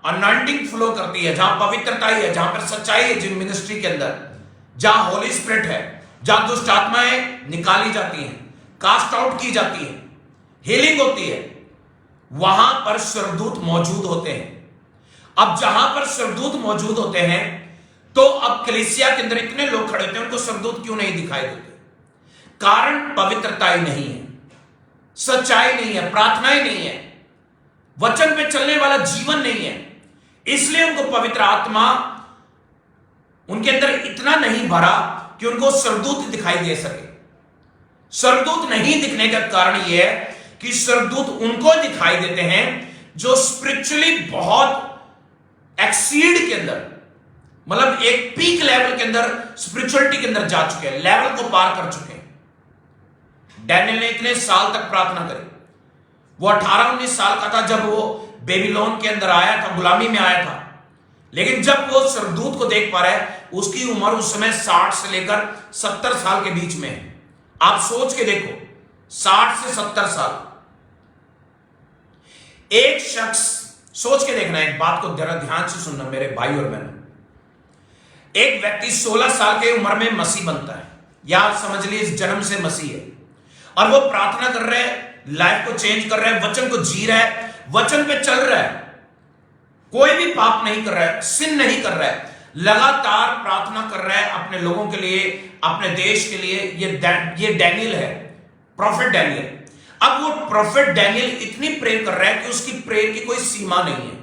अनॉइंटिंग फ्लो करती है, जहां पवित्रता है, जहां पर सच्चाई है, जिन मिनिस्ट्री के अंदर जहां होली स्पिरिट है, जहां दुष्ट आत्माएं निकाली जाती हैं, कास्ट आउट की जाती है, हीलिंग होती है, वहां पर स्वर्गदूत मौजूद होते हैं। अब जहां पर स्वर्गदूत मौजूद होते हैं तो अब कलीसिया के अंदर इतने लोग खड़े होते हैं, उनको स्वर्गदूत क्यों नहीं दिखाई देते? कारण पवित्रता ही नहीं है, सच्चाई नहीं है, प्रार्थना ही नहीं है, वचन पे चलने वाला जीवन नहीं है। इसलिए उनको पवित्र आत्मा उनके अंदर इतना नहीं भरा कि उनको स्वर्गदूत दिखाई दे सके। स्वर्गदूत नहीं दिखने का कारण यह है कि स्वर्गदूत उनको दिखाई देते हैं जो स्पिरिचुअली बहुत एक्सीड के अंदर, मतलब एक पीक लेवल के अंदर, स्पिरिचुअलिटी के अंदर जा चुके हैं, लेवल को पार कर चुके हैं। डैनियल ने इतने साल तक प्रार्थना करी, वो 18-19 साल का था जब वो बेबीलोन के अंदर आया था, गुलामी में आया था। लेकिन जब वो स्वर्गदूत को देख पा रहा है, उसकी उम्र उस समय 60 से लेकर 70 साल के बीच में है। आप सोच के देखो, 60 से 70 साल। एक शख्स, सोच के देखना, एक बात को जरा ध्यान से सुनना मेरे भाई और बहनों। एक व्यक्ति 16 साल की उम्र में मसीह बनता है, या समझ लीजिए इस जन्म से मसीह है, और वो प्रार्थना कर रहे हैं, लाइफ को चेंज कर रहा है, वचन को जी रहा है, वचन पे चल रहा है, कोई भी पाप नहीं कर रहा है, सिन नहीं कर रहा है, लगातार प्रार्थना कर रहा है अपने लोगों के लिए, अपने देश के लिए। ये डैनियल है, प्रॉफिट डैनियल। अब वो प्रॉफिट डैनियल इतनी प्रेयर कर रहा है कि उसकी प्रेयर की कोई सीमा नहीं है,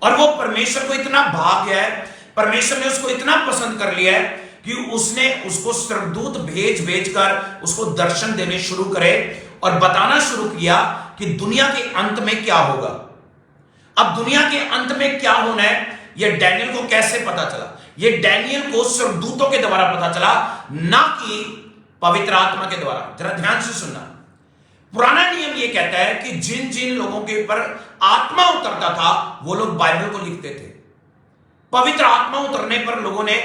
और वो परमेश्वर को इतना भाग गया है, परमेश्वर ने उसको इतना पसंद कर लिया है कि उसने उसको स्वर्गदूत भेज कर उसको दर्शन देने शुरू करे और बताना शुरू किया कि दुनिया के अंत में क्या होगा। अब दुनिया के अंत में क्या होना है, यह डैनियल को कैसे पता चला? यह डैनियल को स्वर्गदूतों के द्वारा पता चला, ना कि पवित्र आत्मा के द्वारा। जरा ध्यान से सुनना। पुराना नियम यह कहता है कि जिन जिन लोगों के ऊपर आत्मा उतरता था वो लोग बाइबल को लिखते थे। पवित्र आत्मा उतरने पर लोगों ने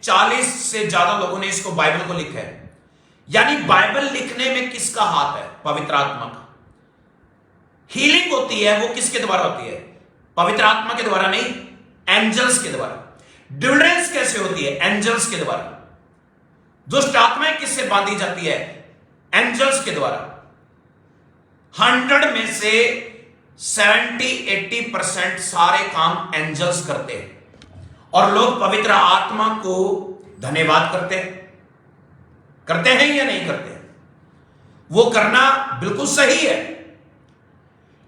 40 से ज्यादा लोगों ने इसको बाइबल को लिखा है। यानी बाइबल लिखने में किसका हाथ है? पवित्र आत्मा का। हीलिंग होती है वो किसके द्वारा होती है? पवित्र आत्मा के द्वारा नहीं, एंजल्स के द्वारा। डिलीवरेंस कैसे होती है? एंजल्स के द्वारा। दुष्ट आत्माएं किससे बांधी जाती है? एंजल्स के द्वारा। 100 में से 70-80% सारे काम एंजल्स करते हैं, और लोग पवित्र आत्मा को धन्यवाद करते हैं या नहीं करते? वो करना बिल्कुल सही है,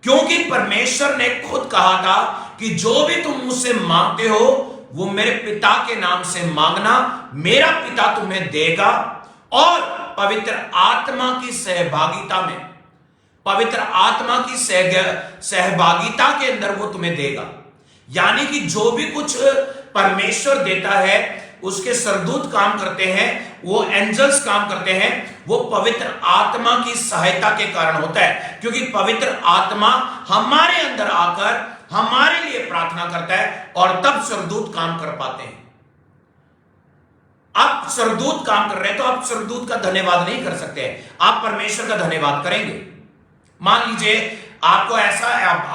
क्योंकि परमेश्वर ने खुद कहा था कि जो भी तुम मुझसे मांगते हो वो मेरे पिता के नाम से मांगना, मेरा पिता तुम्हें देगा, और पवित्र आत्मा की सहभागिता में, पवित्र आत्मा की सहभागिता के अंदर वो तुम्हें देगा। यानी कि जो भी कुछ परमेश्वर देता है उसके स्वर्गदूत काम करते हैं, वो एंजल्स काम करते हैं, वो पवित्र आत्मा की सहायता के कारण होता है, क्योंकि पवित्र आत्मा हमारे अंदर आकर हमारे लिए प्रार्थना करता है, और तब स्वर्गदूत काम कर पाते हैं। आप स्वर्गदूत काम कर रहे हैं तो आप स्वर्गदूत का धन्यवाद नहीं कर सकते, आप परमेश्वर का धन्यवाद करेंगे। मान लीजिए आपको ऐसा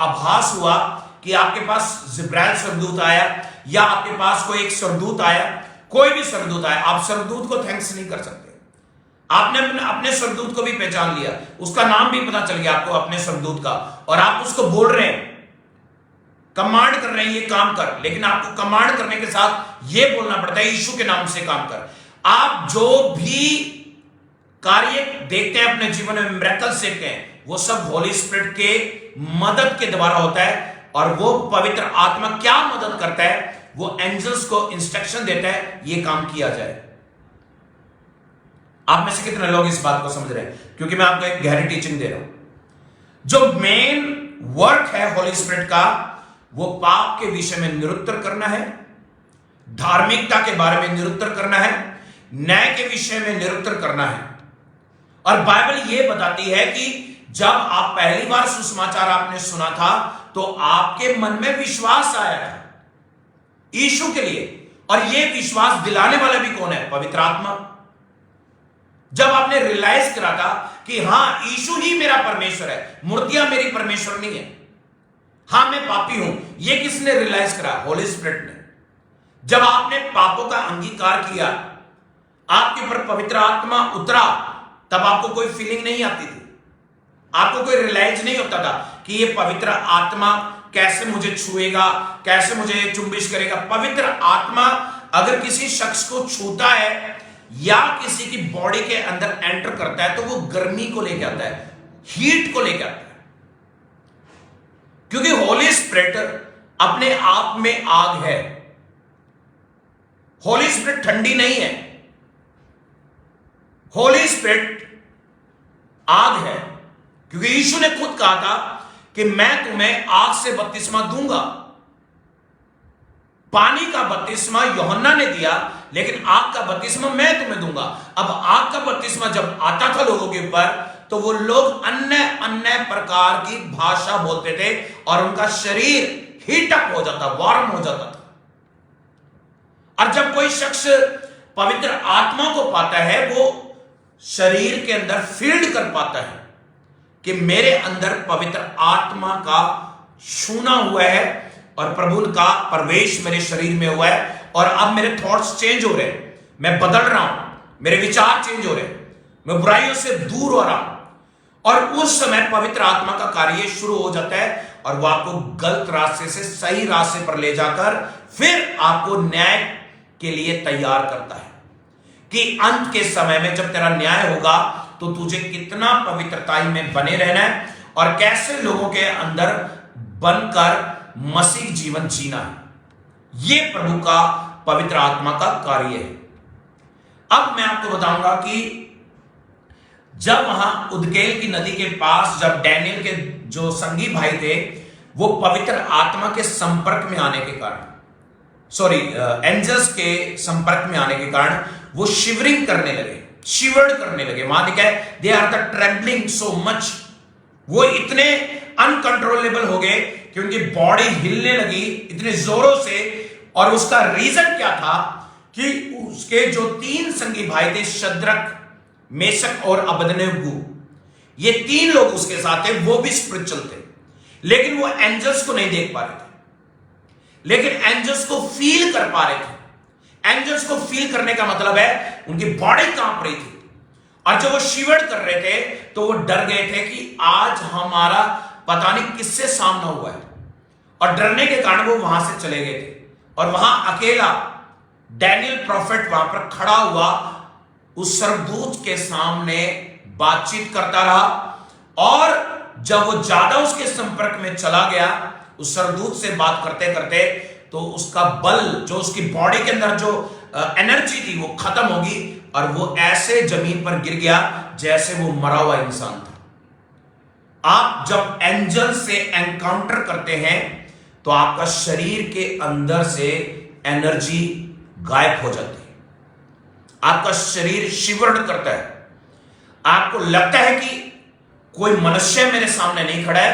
आभास हुआ कि आपके पास जिब्राइल स्वर्गदूत आया, या आपके पास कोई एक स्वर्गदूत आया, कोई भी स्वर्गदूत आए, आप स्वर्गदूत को थैंक्स नहीं कर सकते। आपने अपने स्वर्गदूत को भी पहचान लिया, उसका नाम भी पता चल गया आपको अपने स्वर्गदूत का, और आप उसको बोल रहे हैं, कमांड कर रहे हैं ये काम कर, लेकिन आपको कमांड करने के साथ ये बोलना पड़ता है यीशु के नाम से काम कर। आप जो भी कार्य देखते हैं अपने जीवन में, मिरेकल्स देखते हैं, वो सब होली स्पिरिट के मदद के द्वारा होता है। और वो पवित्र आत्मा क्या मदद करता है, वो एंजल्स को इंस्ट्रक्शन देता है ये काम किया जाए। आप में से कितने लोग इस बात को समझ रहे हैं? क्योंकि मैं आपको एक गहरी टीचिंग दे रहा हूं। जो मेन वर्क है होली स्पिरिट का, वो पाप के विषय में निरुत्तर करना है, धार्मिकता के बारे में निरुत्तर करना है, न्याय के विषय में निरुत्तर करना है। और बाइबल यह बताती है कि जब आप पहली बार सुसमाचार आपने सुना था तो आपके मन में विश्वास आया था यीशु के लिए, और यह विश्वास दिलाने वाला भी कौन है? पवित्र आत्मा। जब आपने रियलाइज करा था कि हां यीशु ही मेरा परमेश्वर है, मूर्तियां मेरी परमेश्वर नहीं है, हां मैं पापी हूं, यह किसने रियलाइज करा? होली स्पिरिट ने। जब आपने पापों का अंगीकार किया, आपके ऊपर पवित्र आत्मा उतरा, तब आपको कोई फीलिंग नहीं आती थी, आपको कोई रियलाइज नहीं होता था कि ये पवित्र आत्मा कैसे मुझे छुएगा, कैसे मुझे चुंबिश करेगा। पवित्र आत्मा अगर किसी शख्स को छूता है या किसी की बॉडी के अंदर एंटर करता है तो वो गर्मी को लेकर आता है, हीट को लेकर आता है, क्योंकि होली स्पिरिट अपने आप में आग है। होली स्पिरिट ठंडी नहीं है, होली स्पिरिट आग है, क्योंकि यीशु ने खुद कहा था कि मैं तुम्हें आग से बपतिस्मा दूंगा। पानी का बपतिस्मा यूहन्ना ने दिया, लेकिन आग का बपतिस्मा मैं तुम्हें दूंगा। अब आग का बपतिस्मा जब आता था लोगों के ऊपर, तो वो लोग अन्य अन्य प्रकार की भाषा बोलते थे और उनका शरीर हीटअप हो जाता, वार्म हो जाता था। और जब कोई शख्स पवित्र आत्मा को पाता है, वो शरीर के अंदर फील्ड कर पाता है कि मेरे अंदर पवित्र आत्मा का छूना हुआ है और प्रभु का प्रवेश मेरे शरीर में हुआ है, और अब मेरे थॉट्स चेंज हो रहे हैं, मैं बदल रहा हूं, मेरे विचार चेंज हो रहे हैं, मैं बुराइयों से दूर हो रहा हूं। और उस समय पवित्र आत्मा का कार्य शुरू हो जाता है और वह आपको गलत रास्ते से सही रास्ते पर ले जाकर फिर आपको न्याय के लिए तैयार करता है कि अंत के समय में जब तेरा न्याय होगा तो तुझे कितना पवित्रताई में बने रहना है और कैसे लोगों के अंदर बनकर मसीह जीवन जीना है। यह प्रभु का पवित्र आत्मा का कार्य है। अब मैं आपको बताऊंगा कि जब वहां उदकेल की नदी के पास जब डैनियल के जो संगी भाई थे, वो पवित्र आत्मा के संपर्क में आने के कारण, एंजल्स के संपर्क में आने के कारण वो शिवरिंग करने लगे, शिवर्ड करने लगे। वहां लिखा है they are the trembling so much, वो इतने अनकंट्रोलेबल हो गए कि उनकी बॉडी हिलने लगी इतने जोरों से। और उसका रीजन क्या था कि उसके जो 3 संगी भाई थे, शद्रक, मेशक और अबदनेगो, ये 3 लोग उसके साथ थे, वो भी स्पिरिचुअल थे, लेकिन वो एंजल्स को नहीं देख पा रहे थे, लेकिन एंजल्स को फील कर पा रहे थे। एंजल्स को फील करने का मतलब है उनकी बॉडी कांप रही थी, और जब वो शिवर्ड कर रहे थे तो वो डर गए थे कि आज हमारा पता नहीं किससे सामना हुआ है, और डरने के कारण वो वहां से चले गए थे। और वहां अकेला डैनियल प्रॉफिट वहां पर खड़ा हुआ उस स्वर्गदूत के सामने बातचीत करता रहा, और जब वो ज्यादा उसके संपर्क में चला गया उस स्वर्गदूत से बात करते करते, तो उसका बल, जो उसकी बॉडी के अंदर जो एनर्जी थी वो खत्म होगी और वो ऐसे जमीन पर गिर गया जैसे वो मरा हुआ इंसान था। आप जब एंजल से एनकाउंटर करते हैं तो आपका शरीर के अंदर से एनर्जी गायब हो जाती है, आपका शरीर शिवर्ड करता है, आपको लगता है कि कोई मनुष्य मेरे सामने नहीं खड़ा है,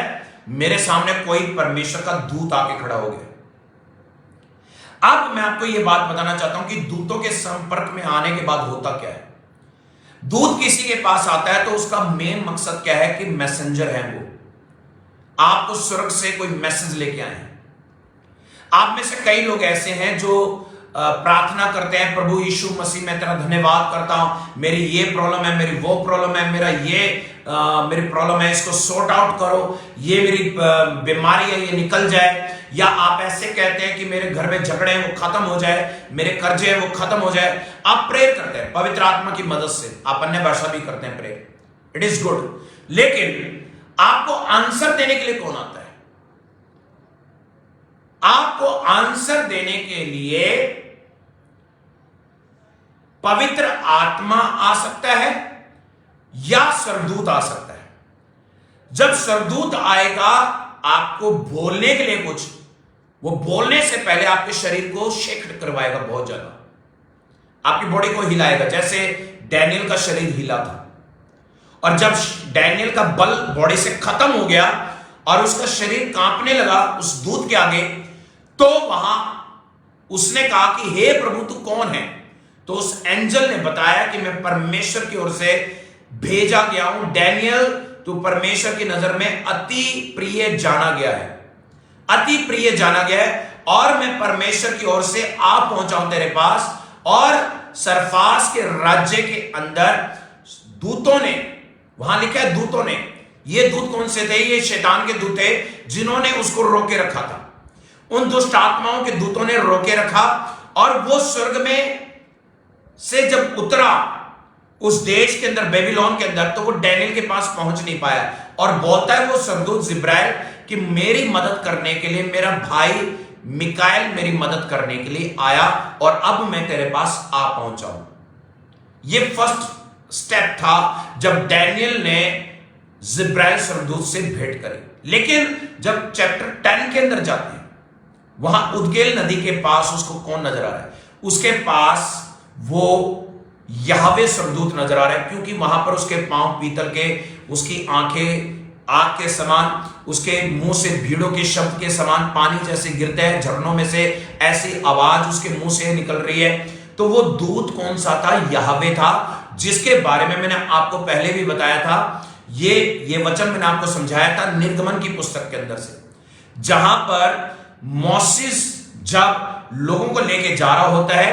मेरे सामने कोई परमेश्वर का दूत आके खड़ा हो गया। अब मैं आपको यह बात बताना चाहता हूं कि दूतों के संपर्क में आने के बाद होता क्या है। दूत किसी के पास आता है तो उसका मेन मकसद क्या है कि मैसेंजर है, वो आपको स्वर्ग से कोई मैसेज लेके आए। आप में से कई लोग ऐसे हैं जो प्रार्थना करते हैं, प्रभु यीशु मसीह मैं तेरा धन्यवाद करता हूं, मेरी ये प्रॉब्लम है, मेरी वो प्रॉब्लम है, मेरा ये मेरी प्रॉब्लम है, इसको सॉर्ट आउट करो, ये मेरी बीमारी है, ये निकल जाए। या आप ऐसे कहते हैं कि मेरे घर में झगड़े हैं वो खत्म हो जाए, मेरे कर्जे हैं वो खत्म हो जाए। आप प्रेयर करते हैं पवित्र आत्मा की मदद से, आप अन्य भाषा भी करते हैं प्रेयर, इट इज गुड। लेकिन आपको आंसर देने के लिए कौन आता है? आपको आंसर देने के लिए पवित्र आत्मा आ सकता है या सरदूत आ सकता है। जब सरदूत आएगा आपको बोलने के लिए कुछ, वो बोलने से पहले आपके शरीर को शेक करवाएगा, बहुत ज्यादा आपकी बॉडी को हिलाएगा, जैसे डैनियल का शरीर हिला था। और जब डैनियल का बल बॉडी से खत्म हो गया और उसका शरीर कांपने लगा उस दूत के आगे, तो वहां उसने कहा कि हे प्रभु तू कौन है? तो उस एंजल ने बताया कि मैं परमेश्वर की ओर से भेजा गया हूं, डैनियल तू परमेश्वर की नजर में अति प्रिय जाना गया है, अति प्रिय जाना गया है, और मैं परमेश्वर की ओर से आ पहुंचा हूं तेरे पास। और सरफास के राज्य के अंदर दूतों ने, वहां लिखा है दूतों ने, ये दूत कौन से थे? ये शैतान के दूत थे जिन्होंने उसको रोके रखा था। उन दुष्ट आत्माओं के दूतों ने रोके रखा, और वो स्वर्ग में से जब उतरा उस देश के अंदर, बेबीलोन के अंदर, तो वो डैनियल के पास पहुंच नहीं पाया। और बोलता है वो सरदूत जिब्राइल कि मेरी मदद करने के लिए मेरा भाई मिकाएल मेरी मदद करने के लिए आया, और अब मैं तेरे पास आ पहुंचा हूं। ये फर्स्ट स्टेप था जब डैनियल ने जिब्राइल सरदूत से भेंट करी। लेकिन जब चैप्टर 10 के अंदर जाते हैं, वहां उदगेल नदी के पास उसको कौन नजर आ रहा है? उसके पास वो याहवे सरदूत नजर आ रहा है, क्योंकि वहां पर उसके पांव पीतल के, उसकी आंखें आग के समान, उसके मुंह से भीड़ों के शब्द के समान पानी जैसे गिरता है झरनों में से, ऐसी आवाज उसके मुंह से निकल रही है। तो वो दूत कौन सा था? याहवे था, जिसके बारे में मैंने आपको पहले भी बताया था। ये वचन मैंने आपको समझाया था निर्गमन की पुस्तक के अंदर से, जहां पर मोसेस जब लोगों को लेके जा रहा होता है,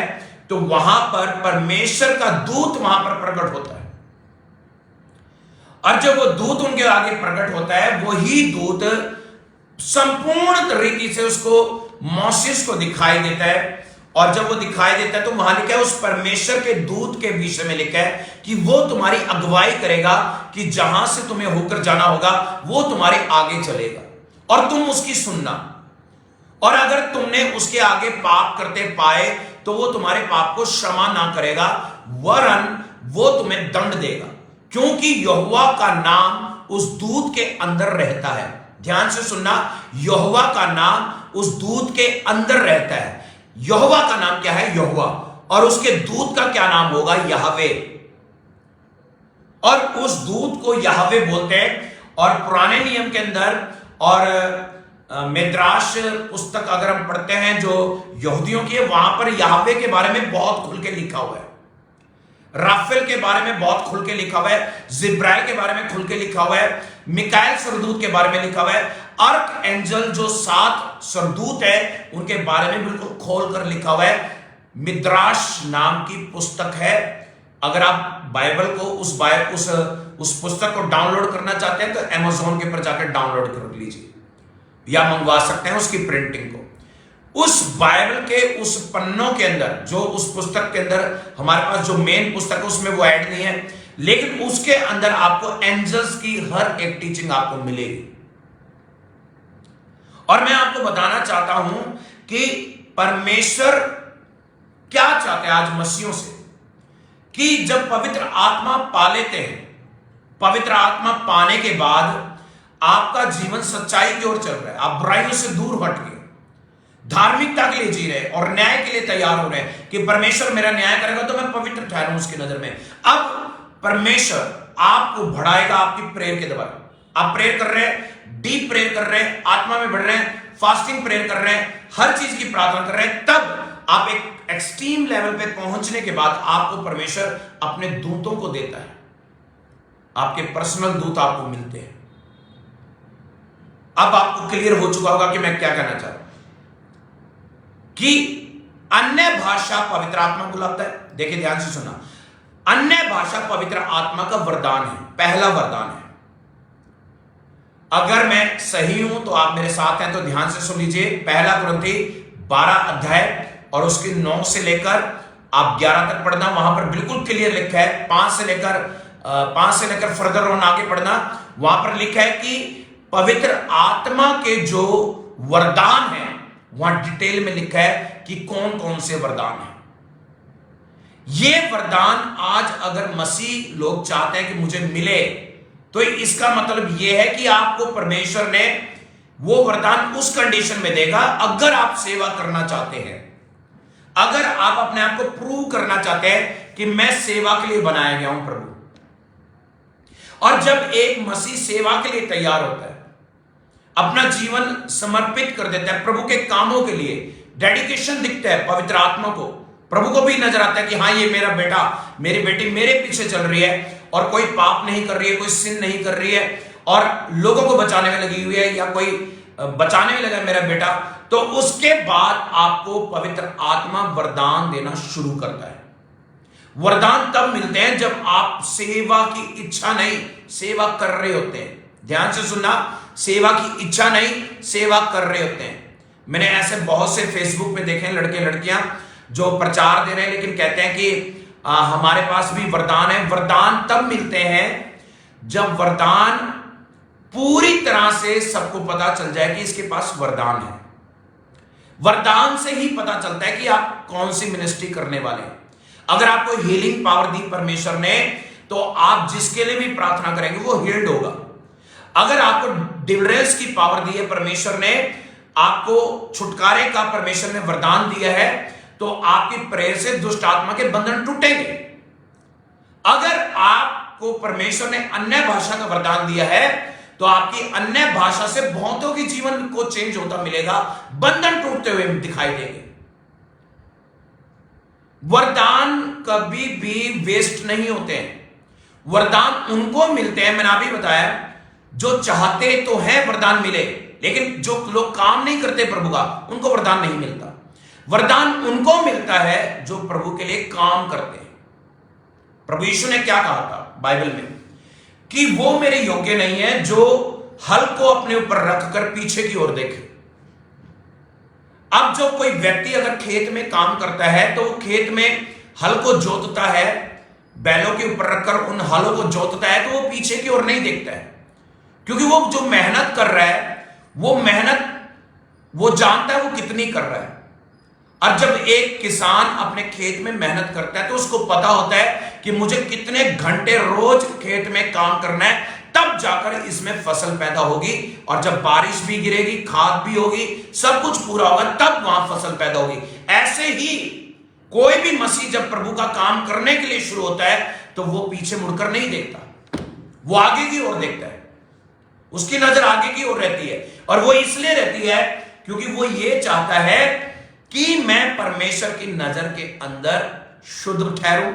तो वहां पर परमेश्वर का दूत वहां पर प्रकट होता है, और जब वो दूत उनके आगे प्रकट होता है, वही दूत संपूर्ण तरीके से उसको मोसेस को दिखाई देता है। और जब वो दिखाई देता है तो वहां लिखा है, उस परमेश्वर के दूत के विषय में लिखा है कि वो तुम्हारी अगुवाई करेगा, कि जहां से तुम्हें होकर जाना होगा वो तुम्हारे आगे चलेगा और तुम उसकी सुनना। और अगर तुमने उसके आगे पाप करते पाए तो वो तुम्हारे पाप को क्षमा ना करेगा, वरन वो तुम्हें दंड देगा, क्योंकि यहोवा का नाम उस दूत के अंदर रहता है। ध्यान से सुनना, यहोवा का नाम उस दूत के अंदर रहता है। यहोवा का नाम क्या है? यहोवा। और उसके दूत का क्या नाम होगा? याहवे। और उस दूत को याहवे बोलते हैं। और पुराने नियम के अंदर और मिद्राश पुस्तक अगर हम पढ़ते हैं जो यहूदियों की है, वहां पर याहवे के बारे में बहुत खुल के लिखा हुआ है, राफेल के बारे में बहुत खुल के लिखा हुआ है, जिब्राइल के बारे में खुल के लिखा हुआ है, मिकाएल सरदूत के बारे में लिखा हुआ है, अर्क एंजल जो 7 सरदूत है उनके बारे में बिल्कुल खोल कर लिखा हुआ है। मिद्राश नाम की पुस्तक है। अगर आप बाइबल को उस पुस्तक को डाउनलोड करना चाहते हैं तो अमेज़न के ऊपर जाकर डाउनलोड कर लीजिए, या मंगवा सकते हैं उसकी प्रिंटिंग को। उस बाइबल के उस पन्नों के अंदर, जो उस पुस्तक के अंदर हमारे पास जो मेन पुस्तक है उसमें वो ऐड नहीं है, लेकिन उसके अंदर आपको एंजल्स की हर एक टीचिंग आपको मिलेगी। और मैं आपको बताना चाहता हूं कि परमेश्वर क्या चाहते हैं आज मसीहों से, कि जब पवित्र आत्मा पा लेते हैं, पवित्र आत्मा पाने के बाद आपका जीवन सच्चाई की ओर चल रहा है, आप बुराइयों से दूर हट गए, धार्मिकता के लिए जी रहे हैं और न्याय के लिए तैयार हो रहे हैं कि परमेश्वर मेरा न्याय करेगा तो मैं पवित्र ठहरूं उसकी नजर में। अब परमेश्वर आपको बढ़ाएगा आपकी प्रेयर के द्वारा। आप प्रेयर कर रहे हैं, डीप प्रेयर कर रहे हैं, आत्मा में बढ़ रहे हैं, फास्टिंग प्रेयर कर रहे हैं, हर चीज की प्रार्थना कर रहे हैं, तब आप एक एक्सट्रीम लेवल पे पहुंचने के बाद आपको परमेश्वर अपने दूतों को देता है, आपके पर्सनल दूत आपको मिलते हैं। अब आपको क्लियर हो चुका होगा कि मैं क्या कहना चाहता हूं, कि अन्य भाषा पवित्र आत्मा बुलाता है। देखिए ध्यान से सुनना, अन्य भाषा पवित्र आत्मा का वरदान है, पहला वरदान है। अगर मैं सही हूं तो आप मेरे साथ हैं तो ध्यान से सुन लीजिए। पहला कुरिन्थी 12 अध्याय और उसके 9 से लेकर आप 11 तक पढ़ना, वहां पर बिल्कुल क्लियर लिखा है। 5 से लेकर फर्दर ऑन आगे पढ़ना, वहां पर लिखा है कि पवित्र आत्मा के जो वरदान है, वहां डिटेल में लिखा है कि कौन कौन से वरदान है। ये वरदान आज अगर मसीह लोग चाहते हैं कि मुझे मिले, तो इसका मतलब यह है कि आपको परमेश्वर ने वो वरदान उस कंडीशन में देगा अगर आप सेवा करना चाहते हैं, अगर आप अपने आप को प्रूव करना चाहते हैं कि मैं सेवा के लिए बनाया गया हूं प्रभु। और जब एक मसीह सेवा के लिए तैयार होता है, अपना जीवन समर्पित कर देता है प्रभु के कामों के लिए, डेडिकेशन दिखता है पवित्र आत्मा को, प्रभु को भी नजर आता है कि हाँ ये मेरा बेटा मेरी बेटी मेरे पीछे चल रही है और कोई पाप नहीं कर रही है, कोई सिन नहीं कर रही है और लोगों को बचाने में लगी हुई है, या कोई बचाने में लगा मेरा बेटा, तो उसके बाद आपको पवित्र आत्मा वरदान देना शुरू करता है। वरदान तब मिलते हैं जब आप सेवा की इच्छा नहीं, सेवा कर रहे होते हैं। ध्यान से सुनना, सेवा की इच्छा नहीं, सेवा कर रहे होते हैं। मैंने ऐसे बहुत से फेसबुक पे देखे हैं लड़के लड़कियां जो प्रचार दे रहे हैं लेकिन कहते हैं कि हमारे पास भी वरदान है। वरदान तब मिलते हैं जब वरदान पूरी तरह से सबको पता चल जाए कि इसके पास वरदान है। वरदान से ही पता चलता है कि आप कौन सी मिनिस्ट्री करने वाले हैं। अगर आपको हीलिंग पावर दी परमेश्वर ने, तो आप जिसके लिए भी प्रार्थना करेंगे वो हील्ड होगा। अगर आपको डिलीवरेंस की पावर दी है परमेश्वर ने, आपको छुटकारे का परमेश्वर ने वरदान दिया है, तो आपकी प्रेयर से दुष्ट आत्मा के बंधन टूटेंगे। अगर आपको परमेश्वर ने अन्य भाषा का वरदान दिया है, तो आपकी अन्य भाषा से बहुतों के जीवन को चेंज होता मिलेगा, बंधन टूटते हुए दिखाई देंगे। वरदान कभी भी वेस्ट नहीं होते हैं। वरदान उनको मिलते हैं, मैंने अभी बताया, जो चाहते तो हैं वरदान मिले, लेकिन जो लोग काम नहीं करते प्रभु का, उनको वरदान नहीं मिलता। वरदान उनको मिलता है जो प्रभु के लिए काम करते हैं। प्रभु यीशु ने क्या कहा था बाइबल में कि वो मेरे योग्य नहीं है जो हल को अपने ऊपर रखकर पीछे की ओर देखे। अब जो कोई व्यक्ति अगर खेत में काम करता है तो वो खेत में हल को जोतता है, बैलों के ऊपर रखकर उन हलों को जोतता है, तो वो पीछे की ओर नहीं देखता है, क्योंकि वो जो मेहनत कर रहा है वो मेहनत वो जानता है वो कितनी कर रहा है। और जब एक किसान अपने खेत में मेहनत करता है तो उसको पता होता है कि मुझे कितने घंटे रोज खेत में काम करना है, तब जाकर इसमें फसल पैदा होगी। और जब बारिश भी गिरेगी, खाद भी होगी, सब कुछ पूरा होगा, तब वहां फसल पैदा होगी। ऐसे ही कोई भी मसीह जब प्रभु का काम करने के लिए शुरू होता है तो वो पीछे मुड़कर नहीं देखता, वो आगे की ओर देखता है। उसकी नजर आगे की ओर रहती है, और वो इसलिए रहती है क्योंकि वो ये चाहता है कि मैं परमेश्वर की नजर के अंदर शुद्ध ठहरूं,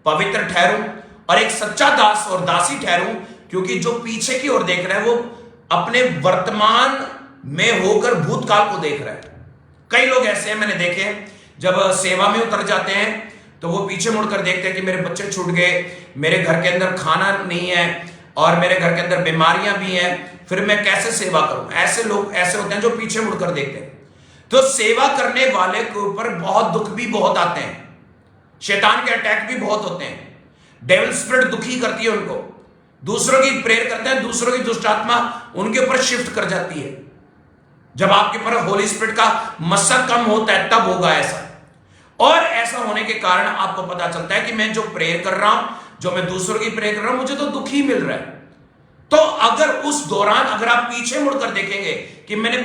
पवित्र ठहरूं और एक सच्चा दास और दासी ठहरूं। क्योंकि जो पीछे की ओर देख रहा है वो अपने वर्तमान में होकर भूतकाल को देख रहा है। कई लोग ऐसे हैं, मैंने देखे, जब सेवा में उतर जाते हैं तो वो पीछे मुड़कर देखते हैं कि मेरे बच्चे छूट गए, मेरे घर के अंदर खाना नहीं है और मेरे घर के अंदर बीमारियां भी हैं, फिर मैं कैसे सेवा करूं। ऐसे लोग ऐसे होते हैं जो पीछे मुड़कर देखते हैं। तो सेवा करने वाले के ऊपर बहुत दुख भी बहुत आते हैं, शैतान के अटैक भी बहुत होते हैं, डेविल स्पिरिट दुखी करती है उनको, दूसरों की प्रेयर करते हैं, दूसरों की दुष्ट आत्मा उनके ऊपर शिफ्ट कर जाती है। जब आपके ऊपर होली स्पिरिट का मसक कम होता है तब होगा ऐसा। और ऐसा होने के कारण आपको पता चलता है कि मैं जो प्रेयर कर रहा हूं, जो मैं दूसरों की प्रेयर कर रहा हूं, मुझे तो दुख ही मिल रहा है। तो अगर उस दौरान अगर आप पीछे मुड़कर देखेंगे कि मैंने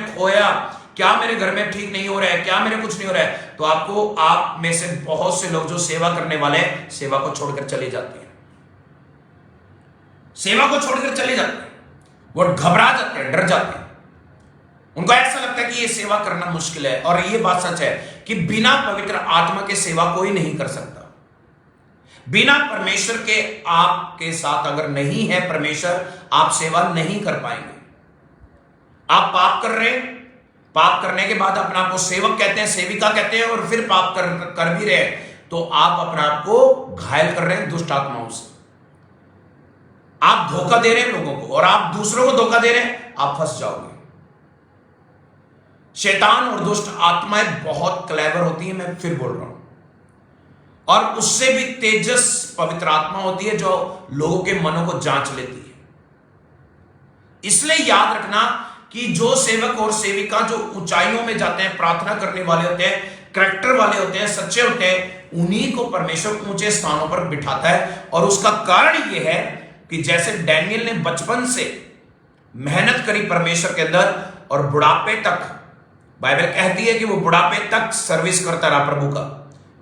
खोया, क्या मेरे घर में ठीक नहीं हो रहा है, क्या मेरे कुछ नहीं हो रहा है, तो आपको, आप में से बहुत से लोग जो सेवा करने वाले हैं, सेवा को छोड़कर चले जाते हैं, सेवा को छोड़कर चले जाते हैं। वो घबरा जाते हैं, डर जाते हैं, उनको ऐसा लगता है कि ये सेवा करना मुश्किल है। और ये बात सच है कि बिना पवित्र आत्मा के सेवा कोई नहीं कर सकता। बिना परमेश्वर के आपके साथ अगर नहीं है परमेश्वर, आप सेवा नहीं कर पाएंगे। आप पाप कर रहे हैं, पाप करने के बाद अपने आप को सेवक कहते हैं, सेविका कहते हैं, और फिर पाप कर भी रहे हैं, तो आप अपने आप को घायल कर रहे हैं दुष्ट आत्माओं से। आप धोखा दे रहे हैं लोगों को, और आप दूसरों को धोखा दे रहे हैं, आप फंस जाओगे। शैतान और दुष्ट आत्माएं बहुत क्लेवर होती हैं, मैं फिर बोल रहा हूं, और उससे भी तेजस पवित्र आत्मा होती है जो लोगों के मनों को जांच लेती है। इसलिए याद रखना कि जो सेवक और सेविका जो ऊंचाइयों में जाते हैं, प्रार्थना करने वाले होते हैं, करैक्टर वाले होते हैं, सच्चे होते हैं, उन्हीं को परमेश्वर ऊंचे स्थानों पर बिठाता है। और उसका कारण यह है कि जैसे डैनियल ने बचपन से मेहनत करी परमेश्वर के अंदर, और बुढ़ापे तक, बाइबल कहती है कि वो बुढ़ापे तक सर्विस करता रहा, प्रभु का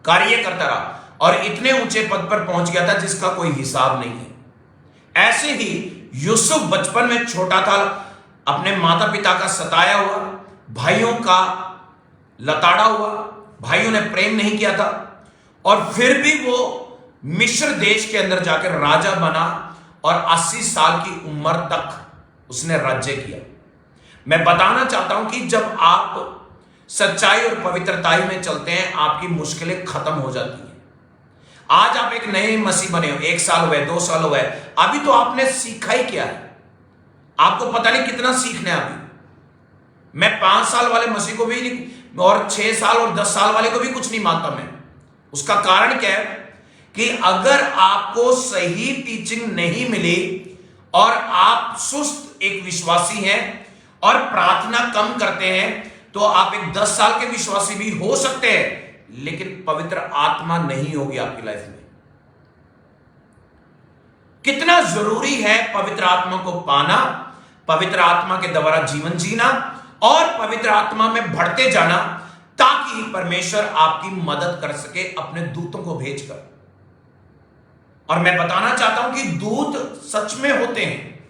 कार्य करता रहा, और इतने ऊंचे पद पर पहुंच गया था जिसका कोई हिसाब नहीं है। ऐसे ही यूसुफ बचपन में छोटा था, अपने माता पिता का सताया हुआ, भाइयों का लताड़ा हुआ, भाइयों ने प्रेम नहीं किया था, और फिर भी वो मिस्र देश के अंदर जाकर राजा बना, और 80 साल की उम्र तक उसने राज्य किया। मैं बताना चाहता हूं कि जब आप सच्चाई और पवित्रताई में चलते हैं, आपकी मुश्किलें खत्म हो जाती हैं। आज आप एक नए मसीह बने हो, 1 साल हुए, 2 साल हुए, अभी तो आपने सीखा ही क्या है, आपको पता नहीं कितना सीखना है अभी। मैं 5 साल वाले मसीह को भी नहीं, और 6 साल और 10 साल वाले को भी कुछ नहीं मानता मैं। उसका कारण क्या है कि अगर आपको सही टीचिंग नहीं मिली, और आप सुस्त एक विश्वासी हैं और प्रार्थना कम करते हैं, तो आप एक 10 साल के विश्वासी भी हो सकते हैं, लेकिन पवित्र आत्मा नहीं होगी आपकी लाइफ में। कितना जरूरी है पवित्र आत्मा को पाना, पवित्र आत्मा के द्वारा जीवन जीना, और पवित्र आत्मा में बढ़ते जाना, ताकि परमेश्वर आपकी मदद कर सके अपने दूतों को भेजकर। और मैं बताना चाहता हूं कि दूत सच में होते हैं।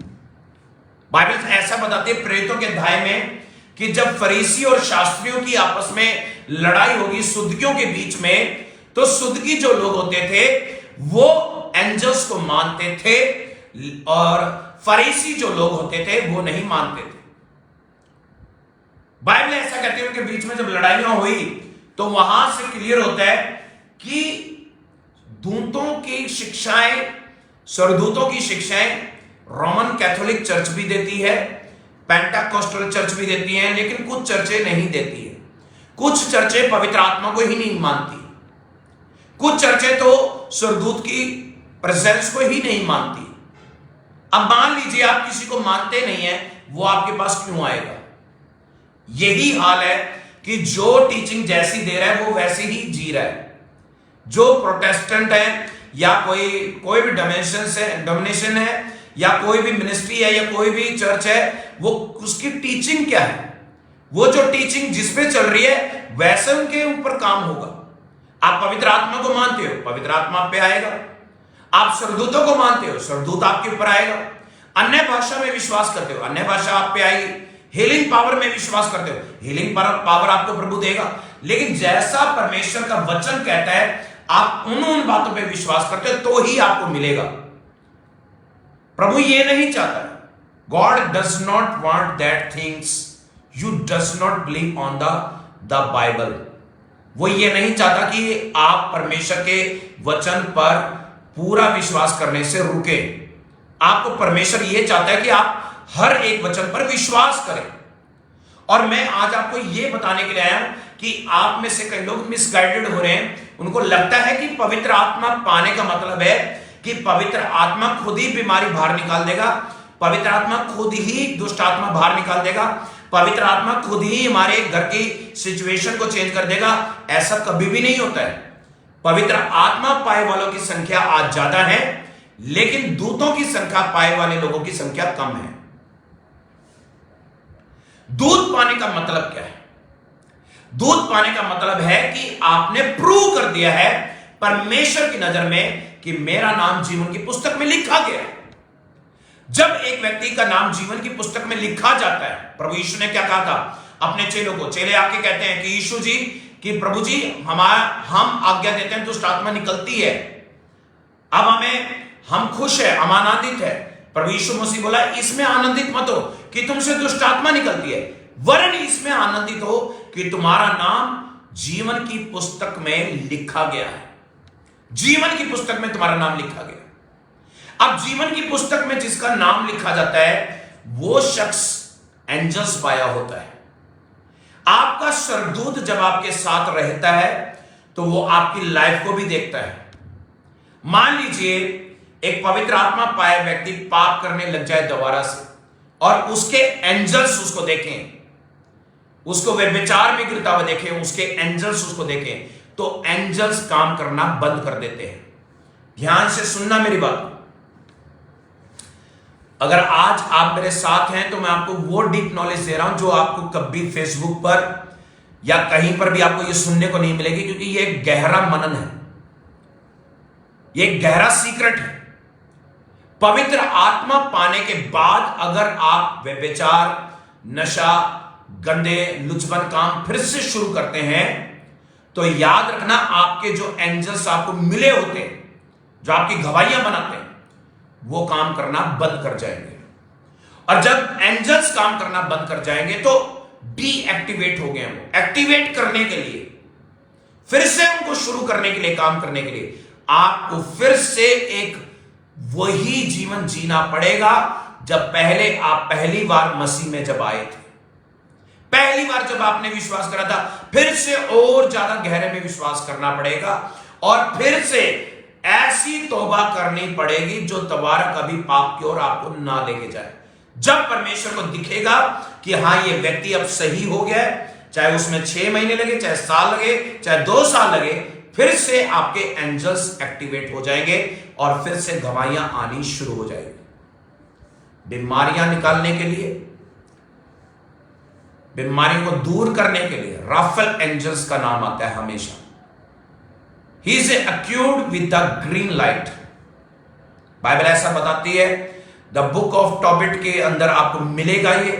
बाइबल ऐसा बताती है प्रेरितों के अध्याय में कि जब फरीसी और शास्त्रियों की आपस में लड़ाई होगी सुदकियों के बीच में, तो सुदकी जो लोग होते थे वो एंजल्स को मानते थे, और फरीसी जो लोग होते थे वो नहीं मानते थे। बाइबल ऐसा कहती है उनके बीच में जब लड़ाइयां हुई, तो वहां से क्लियर होता है कि दूतों की शिक्षाएं, सरदूतों की शिक्षाएं रोमन कैथोलिक चर्च भी देती है, पेंटाकोस्टल चर्च भी देती है, लेकिन कुछ चर्चें नहीं देती है। कुछ चर्चें पवित्र आत्मा को ही नहीं मानती, कुछ चर्चें तो सरदूत की प्रेजेंस को ही नहीं मानती। अब मान लीजिए आप किसी को मानते नहीं है, वो आपके पास क्यों आएगा? यही हाल है कि जो टीचिंग जैसी दे रहा है वो वैसे ही जी रहा है। जो प्रोटेस्टेंट है, या कोई भी डोमिनेशन है, या कोई भी मिनिस्ट्री है, या कोई भी चर्च है, वो उसकी टीचिंग क्या है, वो जो टीचिंग जिस पे चल रही है वैसे उनके ऊपर काम होगा। आप पवित्र आत्मा को मानते हो, पवित्र आत्मा आप पे आएगा। आप सरदूतों को मानते हो, सरदूत आपके ऊपर आएगा। अन्य भाषा में विश्वास करते हो, अन्य भाषा आप पे आएगी। हीलिंग पावर में विश्वास करते हो, हीलिंग पावर आपको प्रभु देगा। लेकिन जैसा परमेश्वर का वचन कहता है, आप उन बातों पे विश्वास करते हो तो ही आपको मिलेगा। प्रभु ये नहीं चाहता, God does not want that things you does not believe on the Bible. वो ये नहीं चाहता कि आप परमेश्वर के वचन पर पूरा विश्वास करने से रुके। आपको परमेश्वर ये चाहता है कि आप हर एक वचन पर विश्वास करें। और मैं आज आपको ये बताने के लिए आया हूं कि आप में से कई लोग मिसगाइडेड हो रहे हैं। उनको लगता है कि पवित्र आत्मा पाने का मतलब है कि पवित्र आत्मा खुद ही बीमारी बाहर निकाल देगा, पवित्र आत्मा खुद ही दुष्ट आत्मा बाहर निकाल देगा, पवित्र आत्मा खुद ही हमारे घर की सिचुएशन को चेंज कर देगा। ऐसा कभी भी नहीं होता है। पवित्र आत्मा पाए वालों की संख्या आज ज्यादा है, लेकिन दूतों की संख्या पाए वाले लोगों की संख्या कम है। दूत पाने का मतलब क्या है? दूत पाने का मतलब है कि आपने प्रूव कर दिया है परमेश्वर की नजर में कि मेरा नाम जीवन की पुस्तक में लिखा गया है। जब एक व्यक्ति का नाम जीवन की पुस्तक में लिखा जाता है, प्रभु यीशु ने क्या कहा था अपने चेलों को? चेले आके कहते हैं कि यीशु जी, कि प्रभु जी हम आज्ञा देते हैं, दुष्ट आत्मा निकलती है, अब हम खुश है, हम आनंदित है। प्रभु यीशु मसीह बोला इसमें आनंदित मत हो कि तुमसे दुष्ट आत्मा निकलती है, वरन इसमें आनंदित हो कि तुम्हारा नाम जीवन की पुस्तक में लिखा गया है। जीवन की पुस्तक में तुम्हारा नाम लिखा गया। अब जीवन की पुस्तक में जिसका नाम लिखा जाता है वो शख्स एंजल्स पाया होता है। आपका सरदूत जब आपके साथ रहता है तो वो आपकी लाइफ को भी देखता है। मान लीजिए एक पवित्र आत्मा पाए व्यक्ति पाप करने लग जाए दोबारा से, और उसके एंजल्स उसको देखें, उसको व्यभिचार में गिरता हुआ देखें, उसके एंजल्स उसको देखें, तो एंजल्स काम करना बंद कर देते हैं। ध्यान से सुनना मेरी बात। अगर आज आप मेरे साथ हैं तो मैं आपको वो डीप नॉलेज दे रहा हूं जो आपको कभी फेसबुक पर या कहीं पर भी आपको ये सुनने को नहीं मिलेगी, क्योंकि ये एक गहरा मनन है, ये एक गहरा सीक्रेट है। पवित्र आत्मा पाने के बाद अगर आप व्यभिचार, नशा, गंदे लुचपन काम फिर से शुरू करते हैं तो याद रखना आपके जो एंजल्स आपको मिले होते हैं, जो आपकी गवाहियां बनाते हैं, वो काम करना बंद कर जाएंगे। और जब एंजल्स काम करना बंद कर जाएंगे तो डीएक्टिवेट हो गए। वो एक्टिवेट करने के लिए, फिर से उनको शुरू करने के लिए, काम करने के लिए आपको फिर से एक वही जीवन जीना पड़ेगा जब पहले आप पहली बार मसीह में जब आए थे, पहली बार जब आपने विश्वास करा था। फिर से और ज्यादा गहरे में विश्वास करना पड़ेगा और फिर से ऐसी तौबा करनी पड़ेगी जो दोबारा कभी पाप की ओर आपको ना लेके जाए। जब परमेश्वर को दिखेगा कि हां ये व्यक्ति अब सही हो गया है, चाहे उसमें 6 महीने लगे, चाहे साल लगे, चाहे 2 साल लगे, फिर से आपके एंजल्स एक्टिवेट हो जाएंगे और फिर से गवाहियां आनी शुरू हो जाएगी। बीमारियां निकालने के लिए, बीमारियों को दूर करने के लिए राफेल एंजल्स का नाम आता है हमेशा। He is occurred with the green light. Bible ऐसा बताती है, द बुक ऑफ टॉबिट के अंदर आपको मिलेगा ये,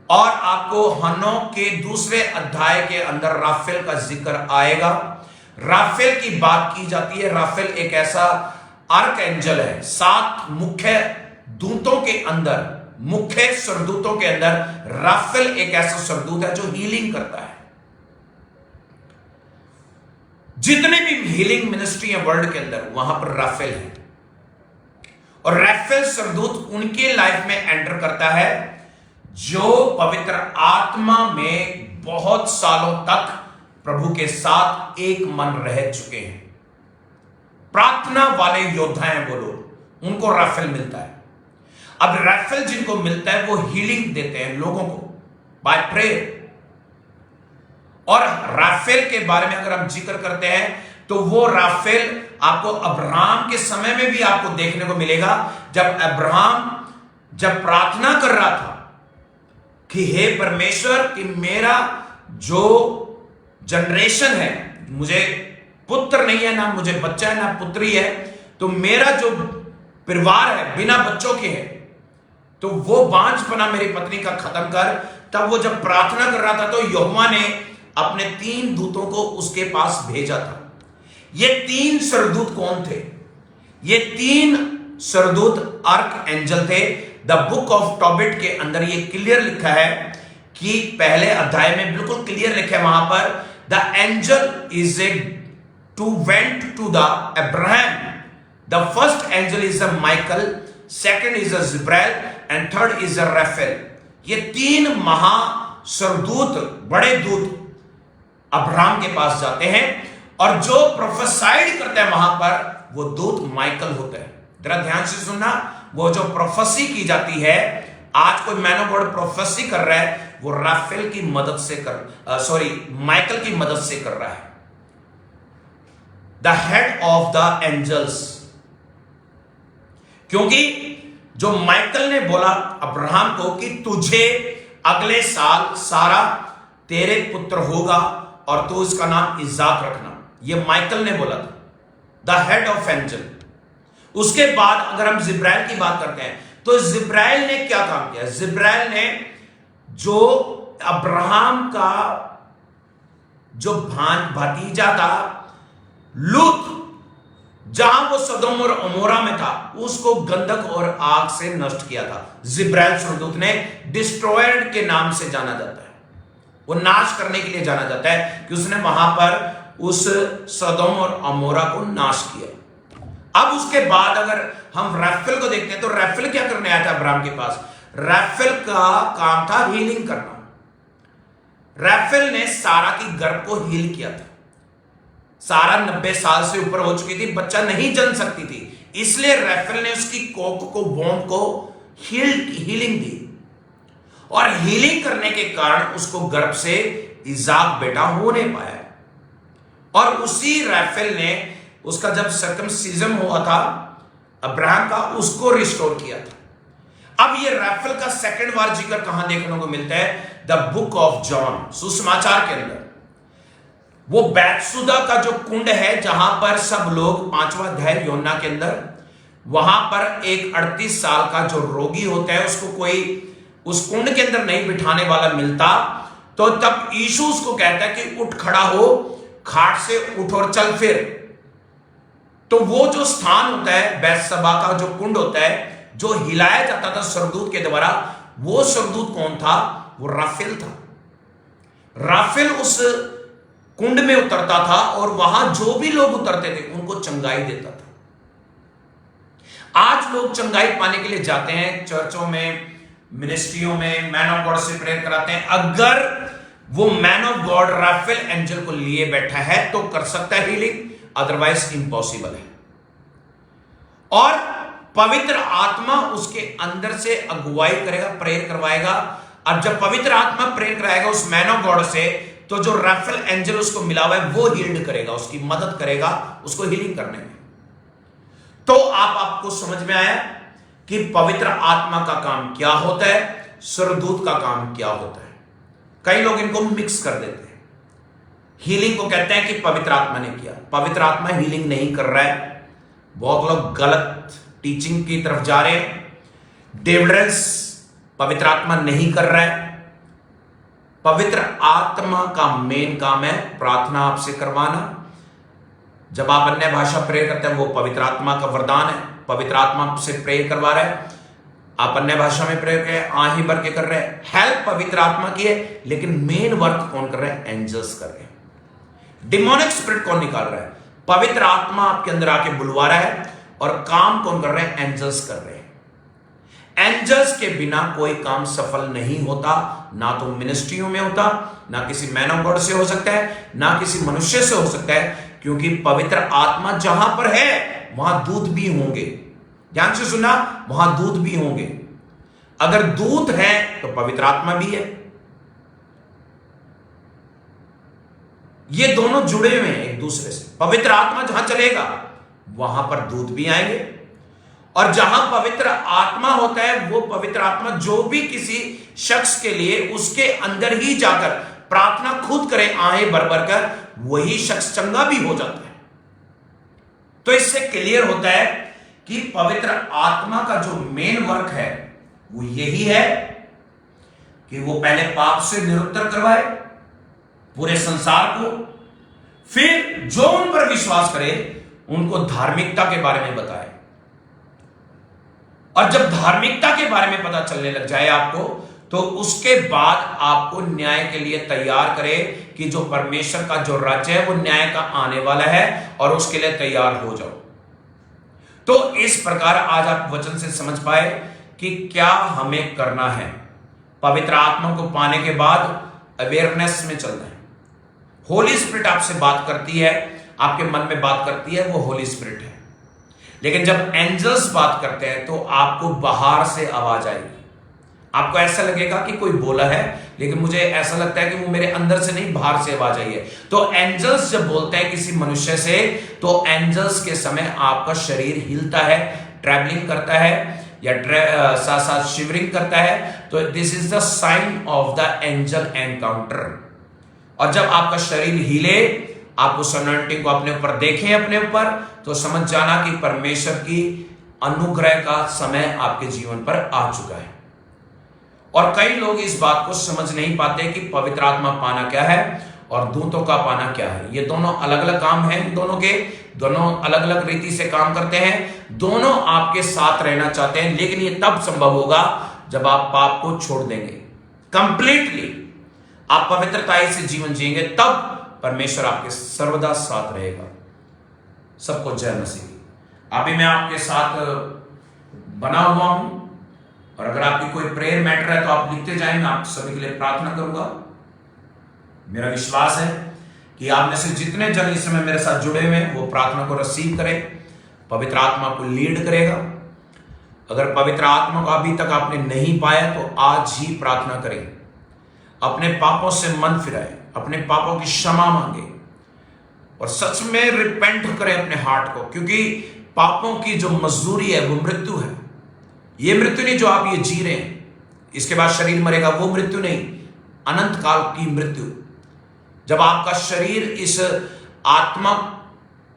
और आपको हनोक के 2 अध्याय के अंदर राफेल का जिक्र आएगा। राफेल की बात की जाती है। राफेल एक ऐसा आर्क एंजल है, 7 मुख्य दूतों के अंदर, मुख्य सरदूतों के अंदर राफेल एक ऐसा सरदूत है जो हीलिंग करता है। जितने भी हीलिंग मिनिस्ट्री है वर्ल्ड के अंदर, वहां पर राफेल है। और राफेल सरदूत उनके लाइफ में एंटर करता है जो पवित्र आत्मा में बहुत सालों तक प्रभु के साथ एक मन रह चुके हैं। प्रार्थना वाले योद्धा हैं वो लोग, उनको राफेल मिलता है। अब राफेल जिनको मिलता है वो हीलिंग देते हैं लोगों को बाय प्रेयर। और राफेल के बारे में अगर हम जिक्र करते हैं तो वो राफेल आपको अब्राहम के समय में भी आपको देखने को मिलेगा। जब अब्राहम जब प्रार्थना कर रहा था कि हे परमेश्वर, कि मेरा जो जनरेशन है, मुझे पुत्र नहीं है, ना मुझे बच्चा है, ना पुत्री है, तो मेरा जो परिवार है बिना बच्चों के है, तो वो बांझपना मेरी पत्नी का खत्म कर। तब वो जब प्रार्थना कर रहा था तो यहोवा ने अपने 3 दूतों को उसके पास भेजा था। ये 3 सरदूत कौन थे? ये 3 सरदूत आर्क एंजल थे। द बुक ऑफ टॉबिट के अंदर ये क्लियर लिखा है कि पहले अध्याय में बिल्कुल क्लियर लिखा है वहां पर, the angel is a to went to the Abraham. The first angel is a Michael, second is a जिब्राइल and third is a Raphael. ये 3 महा सरदूत, बड़े दूत अब्राहम के पास जाते हैं, और जो प्रोफेसाइड करते हैं वहां पर वो दूत माइकल होता है। जरा ध्यान से सुनना, वो जो प्रोफेसी की जाती है, आज कोई मैन ऑफ गॉड प्रोफेसी कर रहा है, वो राफेल की मदद से माइकल की मदद से कर रहा है। The head of the angels, क्योंकि जो माइकल ने बोला अब्राहम को कि तुझे अगले साल सारा तेरे पुत्र होगा और तू इसका नाम इजाक रखना, ये माइकल ने बोला था, द हेड ऑफ एंजल। उसके बाद अगर हम जिब्राइल की बात करते हैं तो जिब्राइल ने क्या काम किया? जिब्राइल ने जो अब्राहम का जो भतीजा था लूत, जहां वो सदोम और अमोरा में था, उसको गंधक और आग से नष्ट किया था। जिब्राइल स्वर्गदूत ने डिस्ट्रॉयड के नाम से जाना जाता है, वो नाश करने के लिए जाना जाता है कि उसने वहां पर उस सदोम और अमोरा को नाश किया। अब उसके बाद अगर हम राफेल को देखते हैं तो राफेल क्या करने आया था अब्राहम के पास? राफेल का काम था हीलिंग करना। राफेल ने सारा की गर्भ को हील किया था। सारा 90 साल से ऊपर हो चुकी थी, बच्चा नहीं जन सकती थी, इसलिए राफेल ने उसकी कोक को, बोन को हीलिंग दी, और हीलिंग करने के कारण उसको गर्भ से इजाक बेटा हो नहीं पाया। और उसी राफेल ने उसका जब सर्कमसिजन हुआ था अब्राहम का, उसको रिस्टोर किया था। अब ये राफेल का सेकंड बार जिक्र कहां देखने को मिलता है? द बुक ऑफ जॉन, सुसमाचार के अंदर। वो बैतसुदा का जो कुंड है जहां पर सब लोग, 5वां अध्याय यूहन्ना के अंदर, वहां पर एक 38 साल का जो रोगी होता है, उसको कोई उस कुंड के अंदर नहीं बिठाने वाला मिलता, तो तब यीशु उसको कहता है कि उठ खड़ा हो, खाट से उठ और चल फिर। तो वो जो स्थान होता है, बैतसबा का जो कुंड होता है, जो हिलाया जाता था स्वर्गदूत के द्वारा, वो स्वर्गदूत कौन था? वो राफेल था। राफेल उस कुंड में उतरता था और वहां जो भी लोग उतरते थे उनको चंगाई देता था। आज लोग चंगाई पाने के लिए जाते हैं चर्चों में, मिनिस्ट्रियों में, मैन ऑफ गॉड से प्रेयर कराते हैं। अगर वो man of God Raphael angel को लिए बैठा है तो कर सकता है हीलिंग, अदरवाइज इम्पॉसिबल है। और पवित्र आत्मा उसके अंदर से अगुवाई करेगा, प्रेयर करवाएगा। अब जब पवित्र आत्मा प्रेयर कराएगा उस मैन ऑफ गॉड से, तो जो राफेल एंजल उसको मिला हुआ है वो हील्ड करेगा, उसकी मदद करेगा उसको हीलिंग करने में। तो आपको समझ में आया कि पवित्र आत्मा का काम क्या होता है, स्वर्गदूत का काम क्या होता है। कई लोग इनको मिक्स कर देते हैं। हीलिंग को कहते हैं कि पवित्र आत्मा ने किया, पवित्र आत्मा हीलिंग नहीं कर रहा है। बहुत लोग गलत टीचिंग की तरफ जा रहे हैं। डिलीवरेंस पवित्र आत्मा नहीं कर रहा है। पवित्र आत्मा का मेन काम है प्रार्थना आपसे करवाना। जब आप अन्य भाषा प्रे करते हैं वो पवित्र आत्मा का वरदान है, पवित्र आत्मा से प्रे करवा रहा है। आप अन्य भाषा में प्रे कर आही भर के कर रहे हैं, हेल्प पवित्र आत्मा की है, लेकिन मेन वर्क कौन कर रहे हैं? एंजल्स कर रहे हैं। डिमोनिक स्पिरिट कौन निकाल रहा है? पवित्र आत्मा आपके अंदर आके बुलवा रहा है, और काम कौन कर रहे हैं? एंजल्स कर रहे हैं। एंजल्स के बिना कोई काम सफल नहीं होता, ना तो मिनिस्ट्रियों में होता, ना किसी मैन ऑफ गॉड से हो सकता है, ना किसी मनुष्य से हो सकता है, क्योंकि पवित्र आत्मा जहां पर है वहां दूत भी होंगे। ध्यान से सुनना, वहां दूत भी होंगे। अगर दूत है तो पवित्र आत्मा भी है। ये दोनों जुड़े हुए हैं एक दूसरे से। पवित्र आत्मा जहां चलेगा वहां पर दूत भी आएंगे, और जहां पवित्र आत्मा होता है वो पवित्र आत्मा जो भी किसी शख्स के लिए उसके अंदर ही जाकर प्रार्थना खुद करे आहे भर भर कर, वही शख्स चंगा भी हो जाता है। तो इससे क्लियर होता है कि पवित्र आत्मा का जो मेन वर्क है वो यही है कि वो पहले पाप से निरुत्तर करवाए पूरे संसार को, फिर जो उन पर विश्वास करे उनको धार्मिकता के बारे में बताए। और जब धार्मिकता के बारे में पता चलने लग जाए आपको, तो उसके बाद आपको न्याय के लिए तैयार करे कि जो परमेश्वर का जो राज्य है वो न्याय का आने वाला है, और उसके लिए तैयार हो जाओ। तो इस प्रकार आज आप वचन से समझ पाए कि क्या हमें करना है। पवित्र आत्मा को पाने के बाद अवेयरनेस में चलना है। होली स्पिरिट आपसे बात करती है, आपके मन में बात करती है, वो होली स्पिरिट है। लेकिन जब एंजल्स बात करते हैं तो आपको बाहर से आवाज आएगी। आपको ऐसा लगेगा कि कोई बोला है, लेकिन मुझे ऐसा लगता है कि वो मेरे अंदर से नहीं बाहर से आवाज आई है। तो एंजल्स जब बोलते हैं किसी मनुष्य से, तो एंजल्स के समय आपका शरीर हिलता है, ट्रैवलिंग करता है, या साथ साथ शिवरिंग करता है। तो this is the sign of the angel encounter. और जब आपका शरीर हिले, आप उस अनॉइंटिंग को अपने ऊपर देखें अपने ऊपर, तो समझ जाना कि परमेश्वर की अनुग्रह का समय आपके जीवन पर आ चुका है। और कई लोग इस बात को समझ नहीं पाते कि पवित्र आत्मा पाना क्या है और दूतों का पाना क्या है। ये दोनों अलग अलग काम हैं इन दोनों के। दोनों अलग अलग रीति से काम करते हैं, दोनों आपके साथ रहना चाहते हैं, लेकिन ये तब संभव होगा जब आप पाप को छोड़ देंगे कंप्लीटली, आप पवित्रता से जीवन जिएंगे, तब परमेश्वर आपके सर्वदा साथ रहेगा। सबको जय मसीह। अभी मैं आपके साथ बना हुआ हूं, और अगर आपकी कोई प्रेयर मैटर है तो आप लिखते जाएं, मैं आप सभी के लिए प्रार्थना करूंगा। मेरा विश्वास है कि आप में से जितने जन इस समय मेरे साथ जुड़े हुए हैं वो प्रार्थना को रिसीव करें, पवित्र आत्मा को लीड करेगा। अगर पवित्र आत्मा को अभी तक आपने नहीं पाया तो आज ही प्रार्थना करें, अपने पापों से मन फिराएं, अपने पापों की क्षमा मांगे और सच में रिपेंट करें अपने हार्ट को, क्योंकि पापों की जो मजदूरी है वो मृत्यु है। ये मृत्यु नहीं जो आप ये जी रहे हैं, इसके बाद शरीर मरेगा, वो मृत्यु नहीं, अनंत काल की मृत्यु। जब आपका शरीर इस आत्मा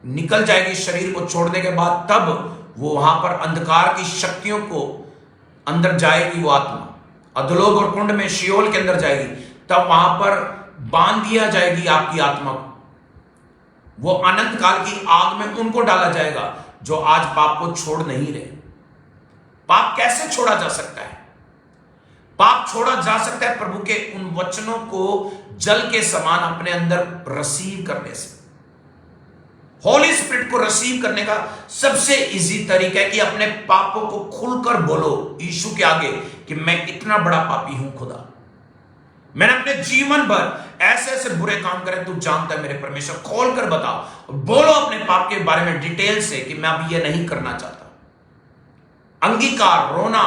निकल जाएगी शरीर को छोड़ने के बाद, तब वो वहां पर अंधकार की शक्तियों को अंदर जाएगी, वो आत्मा अधोलोक और कुंड में शियोल के अंदर जाएगी, तब वहां पर बांध दिया जाएगी आपकी आत्मा को, वो अनंत काल की आग में उनको डाला जाएगा जो आज पाप को छोड़ नहीं रहे। पाप कैसे छोड़ा जा सकता है? पाप छोड़ा जा सकता है प्रभु के उन वचनों को जल के समान अपने अंदर रिसीव करने से। होली स्पिरिट को रिसीव करने का सबसे इजी तरीका है कि अपने पापों को खुलकर बोलो यीशु के आगे कि मैं इतना बड़ा पापी हूं खुदा, मैंने अपने जीवन भर ऐसे ऐसे बुरे काम करे, तू जानता है मेरे परमेश्वर, खोल कर बताओ, बोलो अपने पाप के बारे में डिटेल से कि मैं अब ये नहीं करना चाहता। अंगीकार, रोना।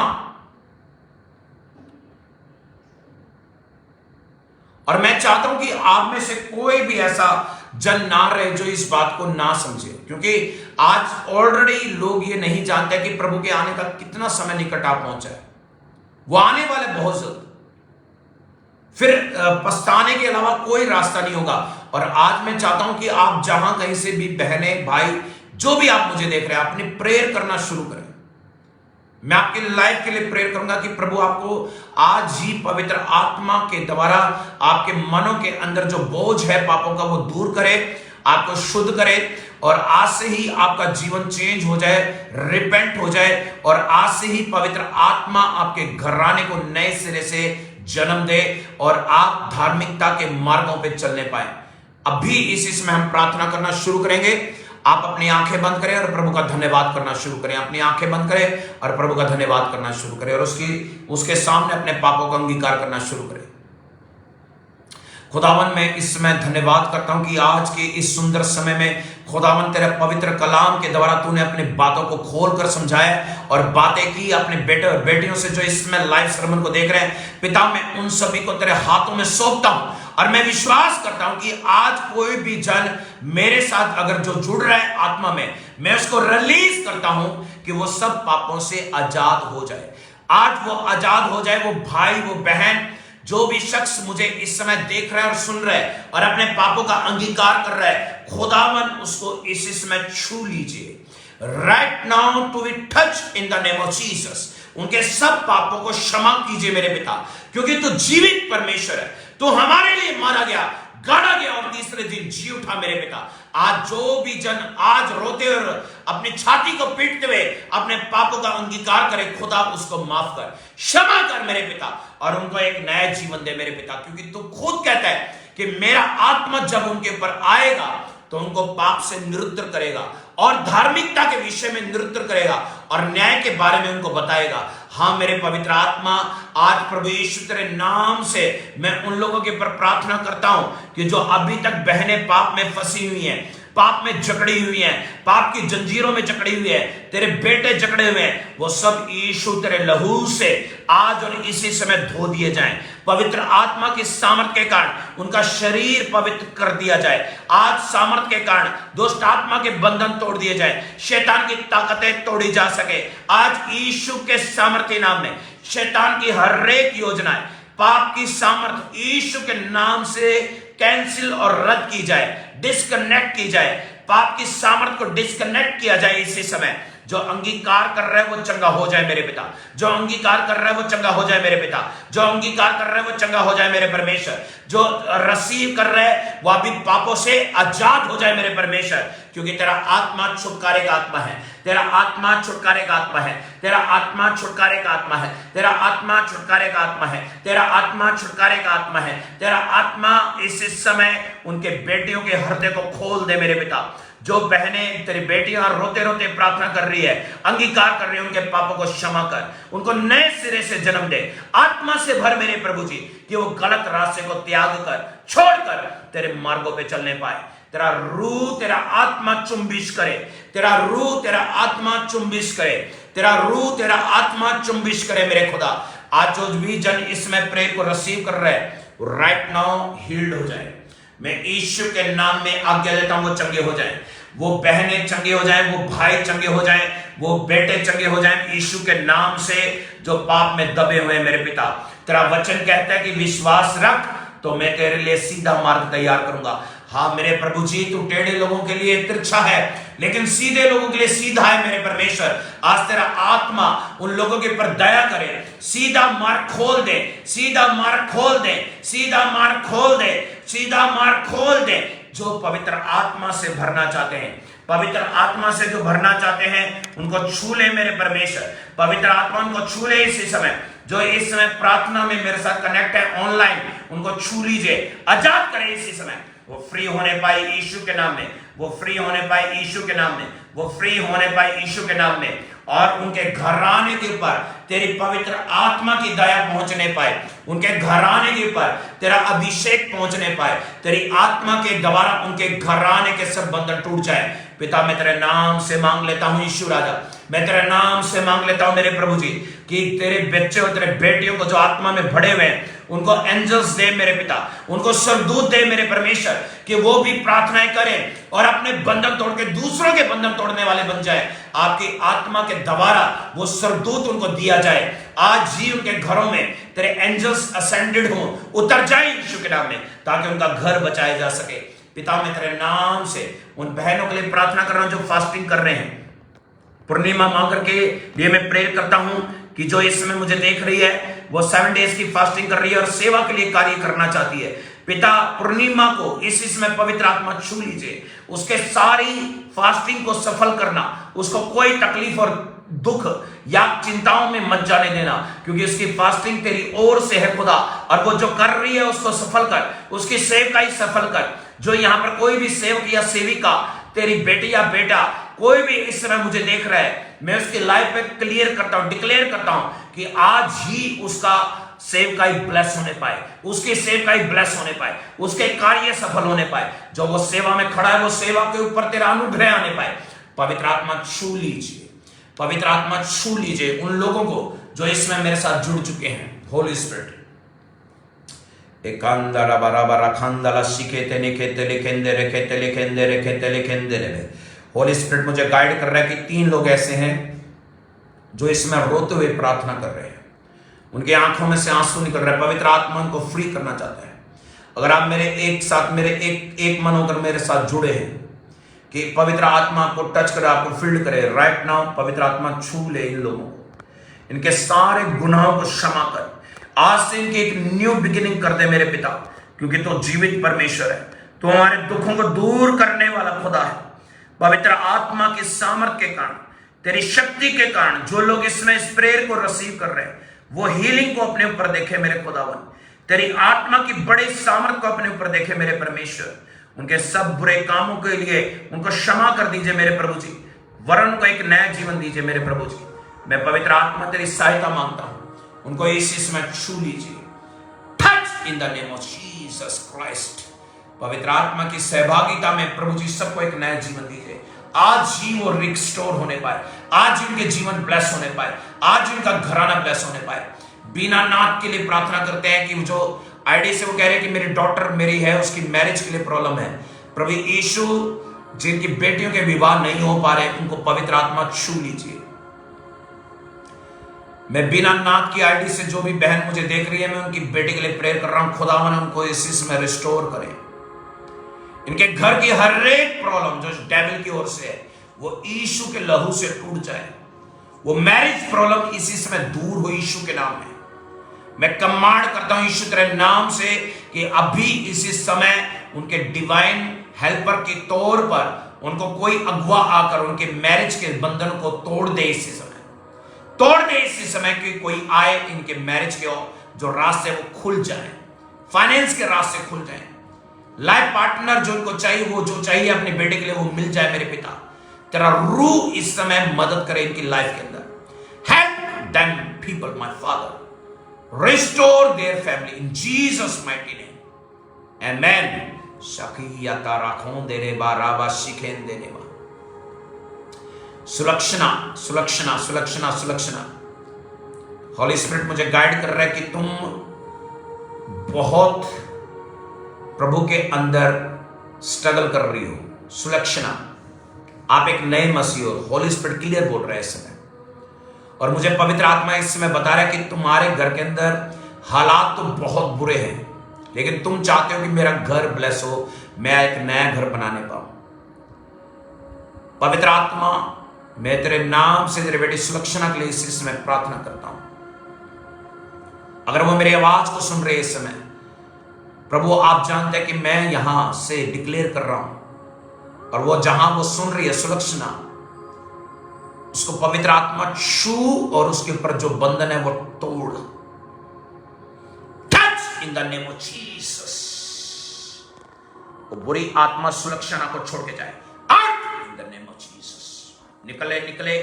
और मैं चाहता हूं कि आप में से कोई भी ऐसा जन ना रहे जो इस बात को ना समझे, क्योंकि आज ऑलरेडी लोग ये नहीं जानते कि प्रभु के आने का कितना समय निकट आ पहुंचा है। वो आने वाले बहुत जल्द, फिर पछताने के अलावा कोई रास्ता नहीं होगा। और आज मैं चाहता हूं कि आप जहां कहीं से भी, बहने भाई जो भी आप मुझे देख रहे हैं, अपनी प्रेयर करना शुरू करें। मैं आपकी लाइफ के लिए प्रेयर करूंगा कि प्रभु आपको आज ही पवित्र आत्मा के द्वारा आपके मनों के अंदर जो बोझ है पापों का वो दूर करे, आपको शुद्ध करे, और आज से ही आपका जीवन चेंज हो जाए, रिपेंट हो जाए, और आज से ही पवित्र आत्मा आपके घराने को नए सिरे से जन्म दे और आप धार्मिकता के मार्गों पे चलने पाए। अभी इसमें हम प्रार्थना करना शुरू करेंगे। आप अपनी आंखें बंद करें और प्रभु का धन्यवाद करना शुरू करें। अपनी आंखें बंद करें और प्रभु का धन्यवाद करना शुरू करें, और उसके सामने अपने पापों का अंगीकार करना शुरू करें। खुदावन, मैं इस समय धन्यवाद करता हूं कि आज के इस सुंदर समय में खुदावन तेरे पवित्र कलाम के द्वारा तूने अपनी बातों को खोलकर समझाया और बातें की अपने बेटे और बेटियों से जो इस समय लाइव सर्मन को देख रहे हैं। पिता, मैं उन सभी को तेरे हाथों में सौंपता हूं, और मैं विश्वास करता हूं कि आज कोई भी जन मेरे साथ अगर जो जुड़ रहा है आत्मा में, मैं उसको रिलीज करता हूं कि वो सब पापों से आजाद हो जाए। आज वो आजाद हो जाए, वो भाई, वो बहन, जो भी शख्स मुझे इस समय देख रहा है और सुन रहा है और अपने पापों का अंगीकार कर रहा है, खुदावन उसको इस समय छू लीजिए। Right now to be touch in the name of Jesus. उनके सब पापों को क्षमा कीजिए मेरे पिता, क्योंकि तू जीवित परमेश्वर है, तू हमारे लिए मारा गया, गाड़ा गया और तीसरे दिन जी उठा मेरे पिता। आज जो भी जन आज रोते और अपनी छाती को पीटते हुए अपने पापों का अंगीकार करे, खुदा उसको माफ कर, क्षमा कर मेरे पिता, और उनको एक नया जीवन दे मेरे पिता, क्योंकि तू खुद कहता है कि मेरा आत्मा जब उनके ऊपर आएगा तो उनको पाप से निरुद्ध करेगा और धार्मिकता के विषय में निरुद्ध करेगा और न्याय के बारे में उनको बताएगा। हाँ मेरे पवित्र आत्मा, आज प्रभु यीशु तेरे नाम से मैं उन लोगों के ऊपर प्रार्थना करता हूं कि जो अभी तक बहनें पाप में फंसी हुई हैं, पाप में जकड़ी हुई हैं, पाप की जंजीरों में जकड़ी हुई है, तेरे बेटे जकड़े हुए हैं, वो सब यीशु तेरे लहू से आज और इसी समय धो दिए जाएं। पवित्र आत्मा की सामर्थ्य के कारण उनका शरीर पवित्र कर दिया जाए। आज सामर्थ्य के कारण दुष्ट आत्मा के बंधन तोड़ दिए जाए, शैतान की ताकतें तोड़ी जा सके। आज यीशु के सामर्थ्य नाम में शैतान की हर एक योजनाएं, पाप की सामर्थ्य यीशु के नाम से कैंसिल और रद्द की जाए, डिस्कनेक्ट की जाए। पाप की सामर्थ्य को डिस्कनेक्ट किया जाए इसी समय जो अंगीकार कर रहा है वो चंगा हो जाए मेरे पिता, जो अंगीकार कर रहा है वो चंगा हो जाए मेरे पिता, जो अंगीकार कर रहा है वो चंगा हो जाए मेरे परमेश्वर, जो रिसीव कर रहा है वो अभी पापों से आजाद हो जाए मेरे परमेश्वर, क्योंकि तेरा आत्मा छुटकारे का आत्मा है, तेरा आत्मा छुटकारे का आत्मा है, तेरा आत्मा छुटकारे का आत्मा है, तेरा आत्मा छुटकारे का आत्मा है, तेरा आत्मा छुटकारे का आत्मा है, तेरा आत्मा इस समय उनके बेटियों के हृदय को खोल दे मेरे पिता। जो बहनें तेरी बेटियां रोते रोते प्रार्थना कर रही है, अंगीकार कर रही है, उनके पापों को क्षमा कर, उनको नए सिरे से जन्म दे, आत्मा से भर मेरे प्रभु जी, कि वो गलत रास्ते को त्याग कर, छोड़कर तेरे मार्गों पे चलने पाए। तेरा रूह, तेरा आत्मा चुंबिश करे, तेरा रूह, तेरा आत्मा चुंबिश करे, तेरा रूह, तेरा आत्मा चुंबिश करे मेरे खुदा। आज जो भी जन इसमें प्रेयर को रिसीव कर रहे हैं राइट नाउ हील्ड हो जाए, मैं यीशु के नाम में आज्ञा देता हूं, वो चंगे हो जाएं, वो बहनें चंगे हो जाएं, वो भाई चंगे हो जाएं, वो बेटे चंगे हो जाएं यीशु के नाम से, जो पाप में दबे हुए मेरे पिता। तेरा वचन कहता है कि विश्वास रख तो मैं तेरे लिए सीधा मार्ग तैयार करूंगा। हाँ मेरे प्रभु जी, तू टेढ़े लोगों के लिए तिरछा है लेकिन सीधे लोगों के लिए सीधा है मेरे परमेश्वर। आज तेरा आत्मा उन लोगों के ऊपर दया करे, सीधा मार्ग खोल दे, सीधा मार्ग खोल दे, सीधा मार्ग खोल दे, सीधा मार्ग खोल दे। जो पवित्र आत्मा से भरना चाहते हैं, पवित्र आत्मा से जो भरना चाहते हैं उनको छू ले मेरे परमेश्वर, पवित्र आत्मा उनको छू ले इसी समय। जो इस समय प्रार्थना में मेरे साथ कनेक्ट है ऑनलाइन, उनको छू लीजिए, आजाद करें इसी समय। वो फ्री होने पाए यीशु के नाम में, वो फ्री होने पाए यीशु के नाम में, वो फ्री होने पाए यीशु के नाम में। और उनके घराने के ऊपर तेरी पवित्र आत्मा की दया पहुंचने पाए, उनके घराने के ऊपर तेरा अभिषेक पहुंचने पाए, तेरी आत्मा के द्वारा उनके घराने के सब बंधन टूट जाए। पिता मैं तेरे नाम से मांग लेता हूं यीशु राजा, मैं तेरे नाम से मांग लेता हूं मेरे प्रभु जी, कि तेरे बच्चे और तेरे बेटियों को जो आत्मा में भरे हुए हैं उनको एंजल्स दे मेरे पिता, उनको स्वर्गदूत दे मेरे परमेश्वर, कि वो भी प्रार्थनाएं करें और अपने बंधन तोड़ के दूसरों के बंधन तोड़ने वाले बन जाए। आपकी आत्मा के द्वारा वो स्वर्गदूत उनको दिया जाए। आज ही उनके घरों में तेरे एंजल्स असेंडेड हो, उतर जाए यीशु के नाम में, ताकि उनका घर बचाया जा सके। पिता मैं तेरे नाम से उन बहनों के लिए प्रार्थना कर रहा हूं जो फास्टिंग कर रहे हैं, पूर्णिमा मां करके लिए मैं प्रेयर करता हूं कि जो इस समय मुझे देख रही है वो 7 डेज की फास्टिंग कर रही है और सेवा के लिए कार्य करना चाहती है। पिता पूर्णिमा को इस समय पवित्र आत्मा छू लीजिए, उसके सारी फास्टिंग को सफल करना, उसको कोई तकलीफ और दुख या चिंताओं में मत जाने देना, क्योंकि उसकी फास्टिंग तेरी ओर से है खुदा, और वो जो कर रही है उसको सफल कर, उसकी सेवकाई सफल कर। जो यहाँ पर कोई भी सेवक या सेविका, तेरी बेटी या बेटा कोई भी इस समय मुझे देख रहा है, मैं उसकी लाइफ पे क्लियर करता हूं, डिक्लेयर करता हूं कि आज ही उसका सेवकाई ब्लेस होने पाए, उसकी सेवकाई ब्लेस होने पाए, उसके कार्य सफल होने पाए। जो वो सेवा में खड़ा है वो सेवा के ऊपर तेरा अनुग्रह आने पाए। पवित्र आत्मा छू लीजिए, पवित्र आत्मा छू लीजिए उन लोगों को जो इसमें मेरे साथ जुड़ चुके हैं। होली स्पिरिट एकांदरा बराबरा खांदला शिकेते निकेते लिखेंदे रेखेते लिखेंदे रेखेते लिखेंदे रे। होली स्पिरिट मुझे गाइड कर रहा है कि 3 लोग ऐसे हैं जो इसमें रोते हुए प्रार्थना कर रहे हैं, उनकी आंखों में से आंसू निकल रहे हैं, पवित्र आत्मा उनको फ्री करना चाहता है। अगर आप मेरे एक साथ, मेरे एक मन होकर मेरे साथ जुड़े हैं कि पवित्र आत्मा आपको टच करे, आपको फील्ड करे, राइट नाउ पवित्र आत्मा छू ले इन लोगों को, इनके सारे गुनाहों को क्षमा कर, आज से इनकी एक न्यू बिगिनिंग कर दे मेरे पिता, क्योंकि तो जीवित परमेश्वर है, तो हमारे दुखों को दूर करने वाला खुदा है। पवित्र आत्मा की सामर्थ्य के कारण, तेरी शक्ति के कारण जो लोग इसमें इस प्रेयर को रिसीव कर रहे हैं वो हीलिंग को अपने ऊपर देखे मेरे खुदावन, तेरी आत्मा की बड़ी सामर्थ को अपने ऊपर देखे मेरे परमेश्वर। उनके सब बुरे कामों के लिए उनको क्षमा कर दीजिए मेरे प्रभु जी, वरन को एक नया जीवन दीजिए मेरे प्रभु जी। मैं पवित्र आत्मा तेरी सहायता मांगता हूं, उनको इस में छू लीजिए, touch in the name of Jesus Christ. पवित्र आत्मा की सहभागिता में प्रभु जी सबको एक नया जीवन दीजिए। आज ही वो रिस्टोर होने पाए, आज ही उनके जीवन ब्लेस होने पाए, आज ही उनका घराना ब्लेस होने पाए। बीना नाथ के लिए प्रार्थना करते हैं कि जो आईडी से वो कह रहे हैं कि मेरी डॉटर मेरी है, उसकी मैरिज के लिए प्रॉब्लम है। प्रभु यीशु जिनकी बेटियों के विवाह नहीं हो पा रहे उनको पवित्र आत्मा छू लीजिए। मैं बिना नाथ की आईडी से जो भी बहन मुझे देख रही है, मैं उनकी बेटी के लिए प्रेयर कर रहा हूं, खुदावन उनको इस में रिस्टोर करें। इनके घर की हर एक प्रॉब्लम जो डेविल की ओर से है वो यीशु के लहू से टूट जाए। वो मैरिज प्रॉब्लम इसी समय दूर हो यीशु के नाम में। मैं कमांड करता हूं यीशु तेरे नाम से कि अभी इसी समय उनके डिवाइन हेल्पर के तौर पर उनको कोई अगुवा आकर उनके मैरिज के बंधन को तोड़ दे इसी समय, तोड़ दे इसी समय कि कोई आए इनके मैरिज के जो रास्ते वो खुल जाए, फाइनेंस के रास्ते खुल जाए, लाइफ पार्टनर जो इनको चाहिए, वो जो चाहिए अपने बेटे के लिए वो मिल जाए। मेरे पिता तेरा रूह इस समय मदद करे इनकी लाइफ के अंदर। Help them people my father, restore their family in Jesus mighty name, amen. शकियाता राखों देरे बाराबा शिखेन देने बा। सुलक्षणा सुलक्षणा सुलक्षणा सुलक्षणा। हॉली स्पिरिट मुझे गाइड कर रहा है कि तुम बहुत प्रभु के अंदर स्ट्रगल कर रही हो। सुलक्षणा, आप एक नए मसीह हो। हॉली स्पिरिट क्लियर बोल रहा है इस समय, और मुझे पवित्र आत्मा इस समय बता रहा है कि तुम्हारे घर के अंदर हालात तो बहुत बुरे हैं, लेकिन तुम चाहते हो कि मेरा घर ब्लेस हो, मैं एक नया घर बनाने पाऊं। पवित्र आत्मा, मैं तेरे नाम से तेरे बेटी सुलक्षणा के लिए इस समय प्रार्थना करता हूं। अगर वो मेरी आवाज को सुन रहे इस समय, प्रभु आप जानते हैं कि मैं यहां से डिक्लेयर कर रहा हूं, और वो जहां वो सुन रही है सुलक्षणा, उसको पवित्र आत्मा छू और उसके ऊपर जो बंधन है वो तोड़। Touch in the name of Jesus. वो बुरी आत्मा सुलक्षणा को छोड़ के जाए। Out in the name of Jesus. निकले निकले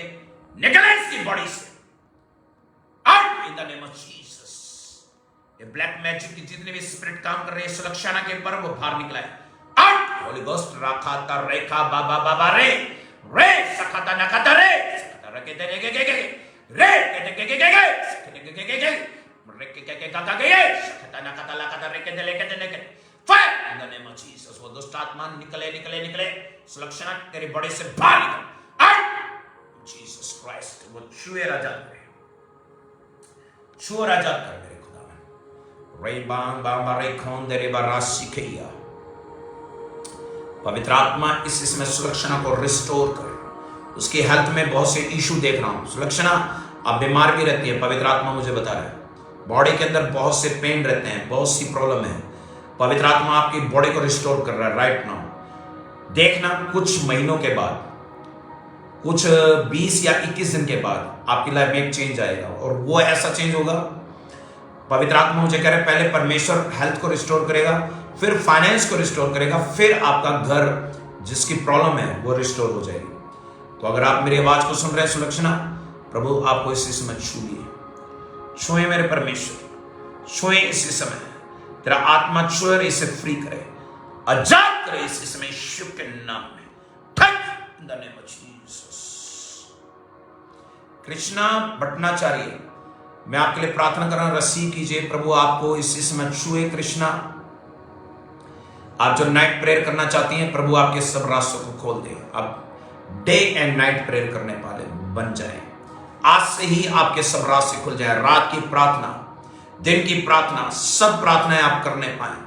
निकले इसकी बॉडी से। Out in the name of Jesus. ये ब्लैक मैजिक की जितने भी स्पिरिट काम कर रहे हैं सुलक्षणा के ऊपर, वो बाहर निकला है। Out Holy Ghost. राखाता रेखा बाबा बाबा रे रे सखाता नखाता रे सखाता रके दे रे गे गे गे रे के गे गे गे गे गे गे गे गे रे के गे गे गा गा गे सखाता नखाता लाखाता रे के दे ले के दे के fire in the name of Jesus. वो दुष्ट आत्मा निकले निकले निकले। सुलक्षणा तेरी बॉडी से बाहर निकल। Out Jesus Christ. वो छुए राजा करे, छुए राजा कर मेरे खुदा। रे बांग बांग रे खोन दे रे बारासी खैया। पवित्र आत्मा इसमें सुलक्षणा को रिस्टोर करे। उसकी हेल्थ में बहुत से इशू देख रहा हूं। सुलक्षणा आप बीमार भी रहती है, पवित्र आत्मा मुझे बता रहा है। बॉडी के अंदर बहुत से पेन रहते हैं, बहुत सी प्रॉब्लम है। पवित्र आत्मा आपकी बॉडी को रिस्टोर कर रहा है राइट नाउ। देखना कुछ महीनों के बाद, कुछ 20 या 21 दिन के बाद आपकी लाइफ में एक चेंज आएगा, और वो ऐसा चेंज होगा। पवित्र आत्मा मुझे कह रहा है पहले परमेश्वर हेल्थ को रिस्टोर करेगा, फिर फाइनेंस को रिस्टोर करेगा, फिर आपका घर जिसकी प्रॉब्लम है वो रिस्टोर हो जाएगी। तो अगर आप मेरी आवाज को सुन रहे हैं सुलक्षणा, प्रभु आपको इसी समय छू लिए। छुए मेरे परमेश्वर, छुए इसी समय। तेरा आत्मा छुए, इसे फ्री करे, आजाद करे इसी समय यीशु के नाम में। Touch in the name of Jesus. Krishna Bhattacharya, मैं आपके लिए प्रार्थना कर रहा हूं, रिसीव कीजिए। प्रभु आपको इसी समय छुए। कृष्णा, आप जो नाइट प्रेयर करना चाहती हैं, प्रभु आपके सब रास्तों को खोल दे। आप डे एंड नाइट प्रेयर करने वाले बन जाएं। आज से ही आपके सब रास्ते खुल जाए। रात की प्रार्थना, दिन की प्रार्थना, सब प्रार्थनाएं आप करने पाए।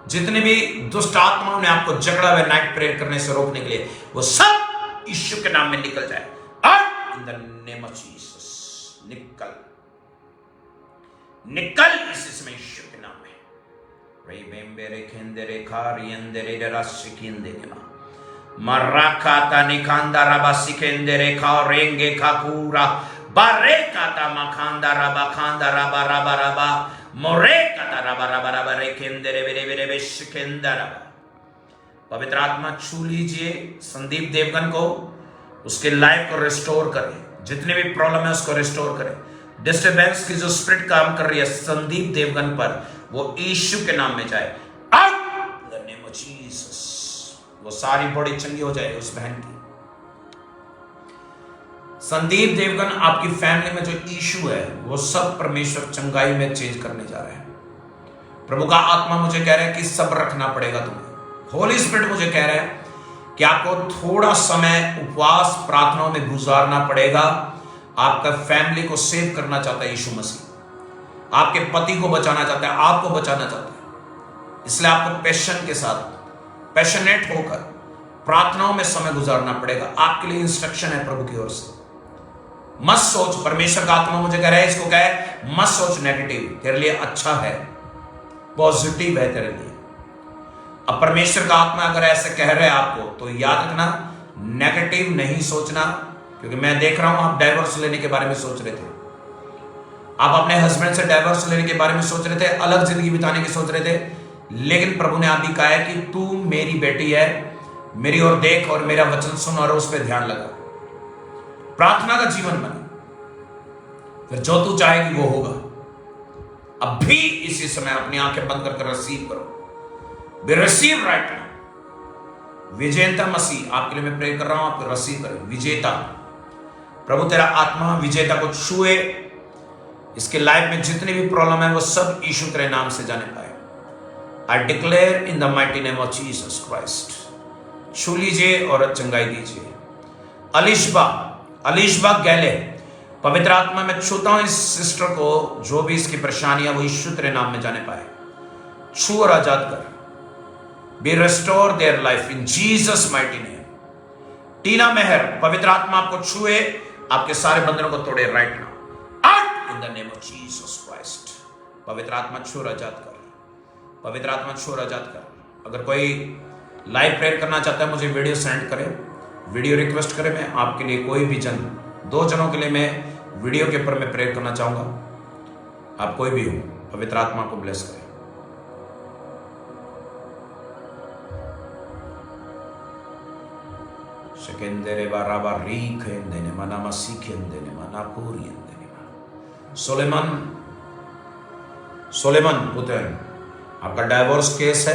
जितने भी दुष्ट आत्माओं ने आपको जकड़ा हुआ नाइट प्रेयर करने से रोकने के लिए, वो सब यीशु के नाम में निकल जाए। और इन द नेम ऑफ जीसस निकल निकल इसी समय यीशु के नाम में। रे बेम्बेरे खेंदेरे खारियंदेरे दराशिकिंदेनेमा मर्राकाता निकांदा रबा सिकेंदेरे खारेंगे खाकूरा बारे काता मखांदा रबा खांदा रबा रबा रबा मोरे काता रबा रबा रबा रे खेंदेरे बेरे बेरे बेशिकेंदा रबा। पवित्र आत्मा छू लीजिए संदीप देवगन को, उसके लाइफ को रिस्टोर करें। जितने भी प्रॉब्लम है उसको रिस्टोर करें। डिस्टर्बेंस की जो स्पिरिट काम कर रही है संदीप देवगन पर, वो यीशु के नाम में जाए। Out in the name of Jesus. वो सारी बॉडी चंगी हो जाए उस बहन की। संदीप देवगन, आपकी फैमिली में जो इशू है वो सब परमेश्वर चंगाई में चेंज करने जा रहे हैं। प्रभु का आत्मा मुझे कह रहा है कि सब्र रखना पड़ेगा तुम्हें। होली स्पिरिट मुझे कह रहा है कि आपको थोड़ा समय उपवास प्रार्थनाओं में गुजारना पड़ेगा। आपका फैमिली को सेव करना चाहता है यीशु मसीह, आपके पति को बचाना चाहता है, आपको बचाना चाहता है। इसलिए आपको पैशन के साथ, पैशनेट होकर प्रार्थनाओं में समय गुजारना पड़ेगा। आपके लिए इंस्ट्रक्शन है प्रभु की ओर से। मत सोच, परमेश्वर का आत्मा मुझे कह रहा है, इसको कहे मत सोच नेगेटिव, तेरे लिए अच्छा है, पॉजिटिव है तेरे लिए। अब परमेश्वर का आत्मा अगर ऐसे कह रहे हैं आपको, तो याद रखना नेगेटिव नहीं सोचना, क्योंकि मैं देख रहा हूं आप डाइवोर्स लेने के बारे में सोच रहे थे, आप अपने हस्बैंड से डाइवोर्स लेने के बारे में सोच रहे थे, अलग जिंदगी बिताने की सोच रहे थे, लेकिन प्रभु ने अभी कहा है कि तू मेरी बेटी है, मेरी ओर देख और मेरा वचन सुन और उस पर ध्यान लगा, प्रार्थना का जीवन बना, फिर जो तू चाहेगी वो होगा। अब भी इसी समय अपनी आंखें बंद करके रिसीव करो, बी रिसीव राइट नाउ। विजेता मसीह आपके लिए मैं प्रे कर रहा हूं, आप रिसीव करें। विजेता प्रभु तेरा आत्मा विजेता को छुए, इसके लाइफ में जितनी भी प्रॉब्लम है वो सब यीशु तेरे नाम से जाने पाए। I declare in the mighty name of Jesus Christ, छू लीजिए और चंगाई दीजिए। अलिशबा गैले, पवित्र आत्मा में छूता हूं इस सिस्टर को, जो भी इसकी परेशानियां वो यीशु तेरे नाम में जाने पाए। छू और आजाद कर, be restore their life in Jesus mighty name. Tina Mehar, पवित्र आत्मा आपको छुए, आपके सारे बंधनों को तोड़े right now in the name of Jesus Christ. पवित्र आत्मा छू और आजाद कर, पवित्र आत्मा छू और आजाद कर। अगर कोई लाइव प्रेयर करना चाहता है मुझे वीडियो सेंड करे, वीडियो रिक्वेस्ट करे, मैं आपके लिए कोई भी जन, 2 जनों के लिए मैं वीडियो के ऊपर मैं प्रेयर करना चाहूंगा। आप कोई भी हो, पवित्र आत्मा को ब्लेस करें। शकेंदेरे बाराबा रीखेंदेने मना मसीखेंदेने मना कोरिएंदेने मा। सोलेमन पुत्र, आपका डाइवोर्स केस है,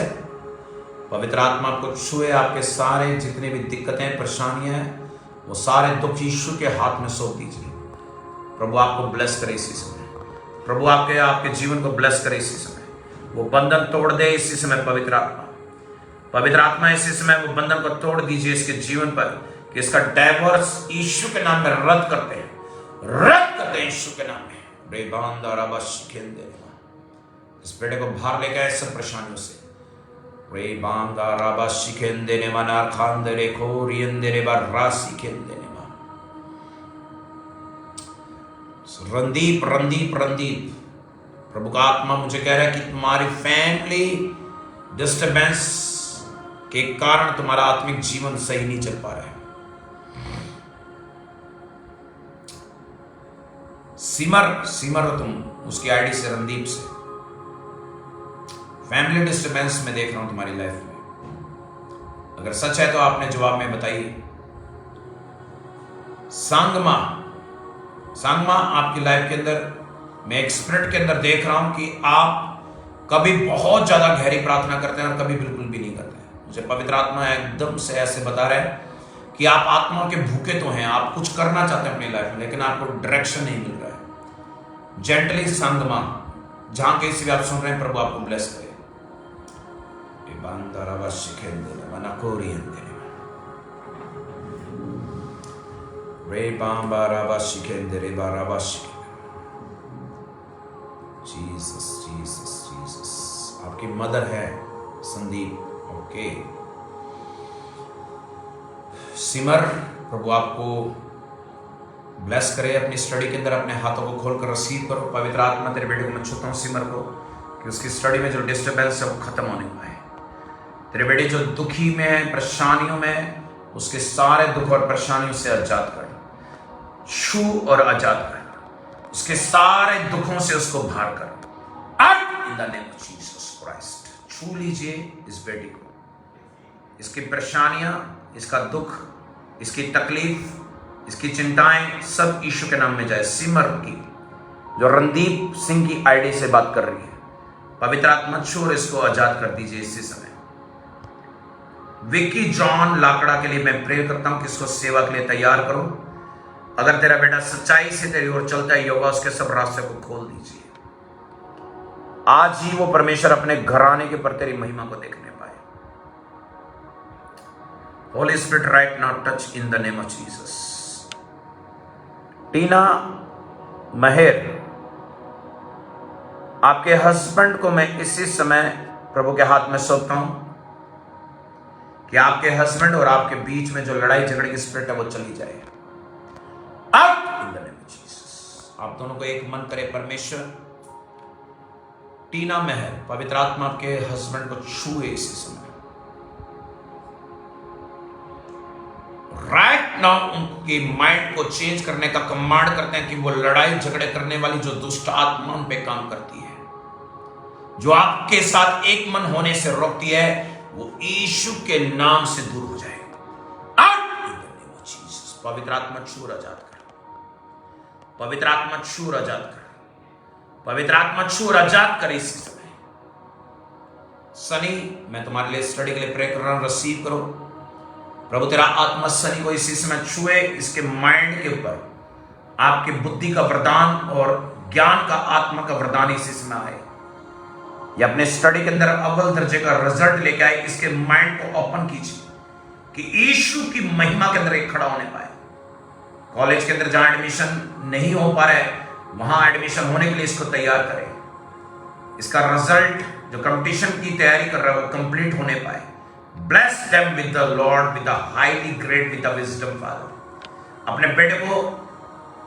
पवित्र आत्मा आपको छुए, आपके सारे जितने भी दिक्कतें परेशानियां हैं वो सारे दुख यीशु के हाथ में सौंप दीजिए। प्रभु आपको ब्लेस करे इसी समय, प्रभु आपके जीवन को ब्लेस करे इसी समय, वो बंधन तोड़ दे इसी समय। पवित्र आत्मा इसी समय वो बंधन को तोड़ दीजिए इसके जीवन पर, कि इसका डाइवोर्स यीशु के नाम में रद्द करते हैं यीशु के नाम में। इस बेटे को बाहर लेकर आए सब परेशानियों से। रणदीप, प्रभु का आत्मा मुझे कह रहा है कि तुम्हारी फैमिली डिस्टर्बेंस के कारण तुम्हारा आत्मिक जीवन सही नहीं चल पा रहा है। सिमर तुम उसकी आईडी से, रणदीप से, फैमिली डिस्टर्बेंस में देख रहा हूं तुम्हारी लाइफ में। अगर सच है तो आपने जवाब में बताइए। सांगमा आपकी लाइफ के अंदर मैं एक स्पिरिट के अंदर देख रहा हूं कि आप कभी बहुत ज्यादा गहरी प्रार्थना करते हैं और कभी बिल्कुल भी नहीं करते हैं। मुझे पवित्र आत्मा एकदम से ऐसे बता रहा है कि आप आत्मा के भूखे तो हैं, आप कुछ करना चाहते हैं अपनी लाइफ में, लेकिन आपको डायरेक्शन नहीं मिल रहा है। जेंटली संगमा, जहां कहीं से भी आप सुन रहे हैं, प्रभु आपको ब्लेस करे। जीसस आपकी मदर है संदीप, ओके। सिमर, प्रभु आपको ब्लेस करे अपनी स्टडी के अंदर, अपने हाथों को खोलकर रिसीव करो। पवित्र आत्मा तेरे बेटे को मैं छूता हूं सिमर को, कि उसकी स्टडी में जो डिस्टर्बेंस है वो खत्म होने पाए। तेरे बेटे जो दुखी में है, परेशानियों में, उसके सारे दुख और परेशानियों से आजाद कर, छू और आजाद कर, उसके सारे दुखों से उसको बाहर कर इन the name of Jesus Christ. छू लीजिए इस बेटी को, इसकी परेशानियां, इसका दुख, इसकी तकलीफ, इसकी चिंताएं सब यीशु के नाम में जाए। सिमर की, जो रणदीप सिंह की आईडी से बात कर रही है, पवित्र आत्मा छू और इसको आजाद कर दीजिए इसी समय। विक्की जॉन लाकड़ा के लिए मैं प्रे करता हूं कि इसको सेवा के लिए तैयार करो। अगर तेरा बेटा सच्चाई से तेरी ओर चलता है, योगा उसके सब रास्ते को खोल दीजिए। आज ही वो परमेश्वर अपने घराने के पर तेरी महिमा को देखने पाए। Holy Spirit right now touch in the name of Jesus. Tina Mahar, आपके हस्बैंड को मैं इसी समय प्रभु के हाथ में सौंपता हूं कि आपके हस्बैंड और आपके बीच में जो लड़ाई झगड़े की स्पिरिट है वो चली जाए अब इन द नेम ऑफ जीसस। आप दोनों को एक मन करे। परमेश्वर टीना महल पवित्र आत्मा आपके हस्बैंड को छुए इसी समय। राइट नाउ उनकी माइंड को चेंज करने का कमांड करते हैं कि वो लड़ाई झगड़े करने वाली जो दुष्ट आत्मा उन पे काम करती है, जो आपके साथ एक मन होने से रोकती है, वो यीशु के नाम से दूर हो जाए। पवित्र आत्मा छू आजाद कर, पवित्र आत्मा छू आजाद कर, पवित्र आत्मा छू आजाद कर इसी समय। सनी, मैं तुम्हारे लिए स्टडी के लिए प्रे कर रहा हूं, रिसीव करो। प्रभु तेरा आत्मा सनी को इसी समय छुए, इसके माइंड के ऊपर आपकी बुद्धि का वरदान और ज्ञान का आत्मा का वरदान इसी समय आए। ये अपने स्टडी के अंदर अव्वल दर्जे का रिजल्ट लेके आए। इसके माइंड को ओपन कीजिए कि यीशु की महिमा के अंदर एक खड़ा होने पाए। कॉलेज के अंदर जहां एडमिशन नहीं हो पा रहा है, वहां एडमिशन होने के लिए इसको तैयार करें। इसका रिजल्ट जो कंपटीशन की तैयारी कर रहा है वो कंप्लीट होने पाए। Bless them with the Lord with the highly great with the wisdom father. अपने बेटे को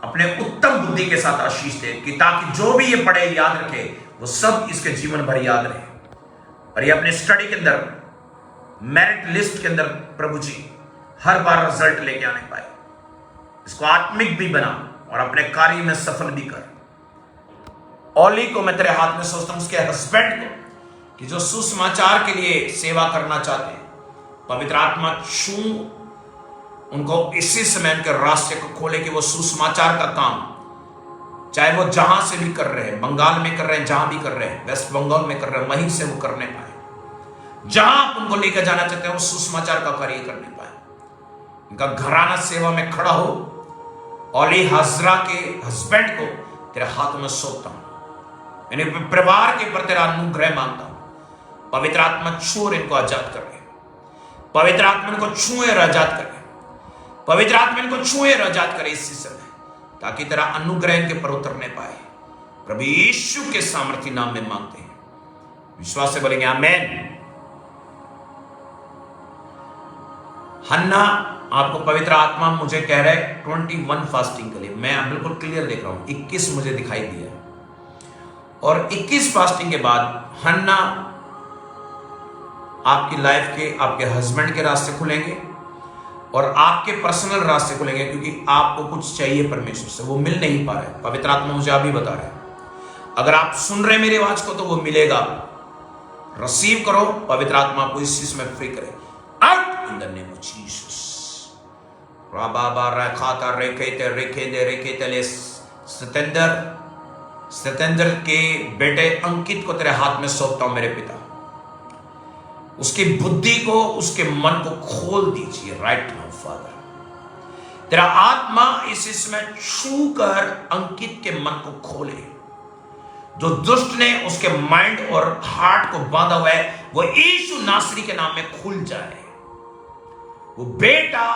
अपने उत्तम बुद्धि के साथ आशीष दे कि ताकि जो भी ये पढ़े याद रखे वो सब इसके जीवन भर याद रहे। और ये अपने स्टडी के अंदर मेरिट लिस्ट के अंदर प्रभु जी हर बार रिजल्ट लेके आने पाए। इसको आत्मिक भी बना और अपने कार्य में सफल भी कर। ओली को मैं तेरे हाथ में सोचता हूं, उसके हस्बैंड को कि जो सुसमाचार के लिए सेवा करना चाहते हैं, पवित्र आत्मा छू उनको इसी समय उनके रास्ते को खोले कि वो सुसमाचार का काम चाहे वो जहां से भी कर रहे हैं, बंगाल में कर रहे हैं, जहां भी कर रहे हैं, वेस्ट बंगाल में कर रहे हैं, वहीं से वो करने पाए। जहां आप उनको लेकर जाना चाहते हैं वो सुसमाचार का कार्य करने पाए। इनका घराना सेवा में खड़ा हो। ओली हजरा के हस्बैंड को तेरे हाथों में सौंपता हूं। इन्हें परिवार के ऊपर तेरा अनुग्रह मांगता हूं। पवित्र आत्मा छू और इनको आजाद कर रहे। पवित्र आत्मा इनको छुए और आजाद करे। पवित्र आत्मा इनको छुए और आजाद करे इसी समय, ताकि तेरा अनुग्रह इनके पर उतरने पाए। प्रभु यीशु के सामर्थी नाम में मांगते हैं, विश्वास से बोलेंगे आमेन। हन्ना, आपको पवित्र आत्मा मुझे कह रहा है 21 फास्टिंग के लिए। मैं बिल्कुल क्लियर देख रहा हूं, 21 मुझे दिखाई दिया और 21 फास्टिंग के बाद हन्ना आपकी लाइफ के, आपके हस्बैंड के रास्ते खुलेंगे और आपके पर्सनल रास्ते खुलेंगे, क्योंकि आपको कुछ चाहिए परमेश्वर से, वो मिल नहीं पा रहा है। पवित्र आत्मा मुझे अभी बता रहा है। अगर आप सुन रहे मेरी आवाज को तो वो मिलेगा। रिसीव करो। पवित्र आत्मा आपको इस चीज में फ्री करे। Out in the name of Jesus. राबाबा रखाता रेखेते रेखेदे रेखेतले सतेंद्र के बेटे अंकित को तेरे हाथ में सौंपता हूं मेरे पिता। उसकी बुद्धि को, उसके मन को खोल दीजिए राइट नाउ फादर। तेरा आत्मा इसमें छू कर अंकित के मन को खोले। जो दुष्ट ने उसके माइंड और हार्ट को बांधा हुआ है वो यीशु नासरी के नाम में खुल जाए। वो बेटा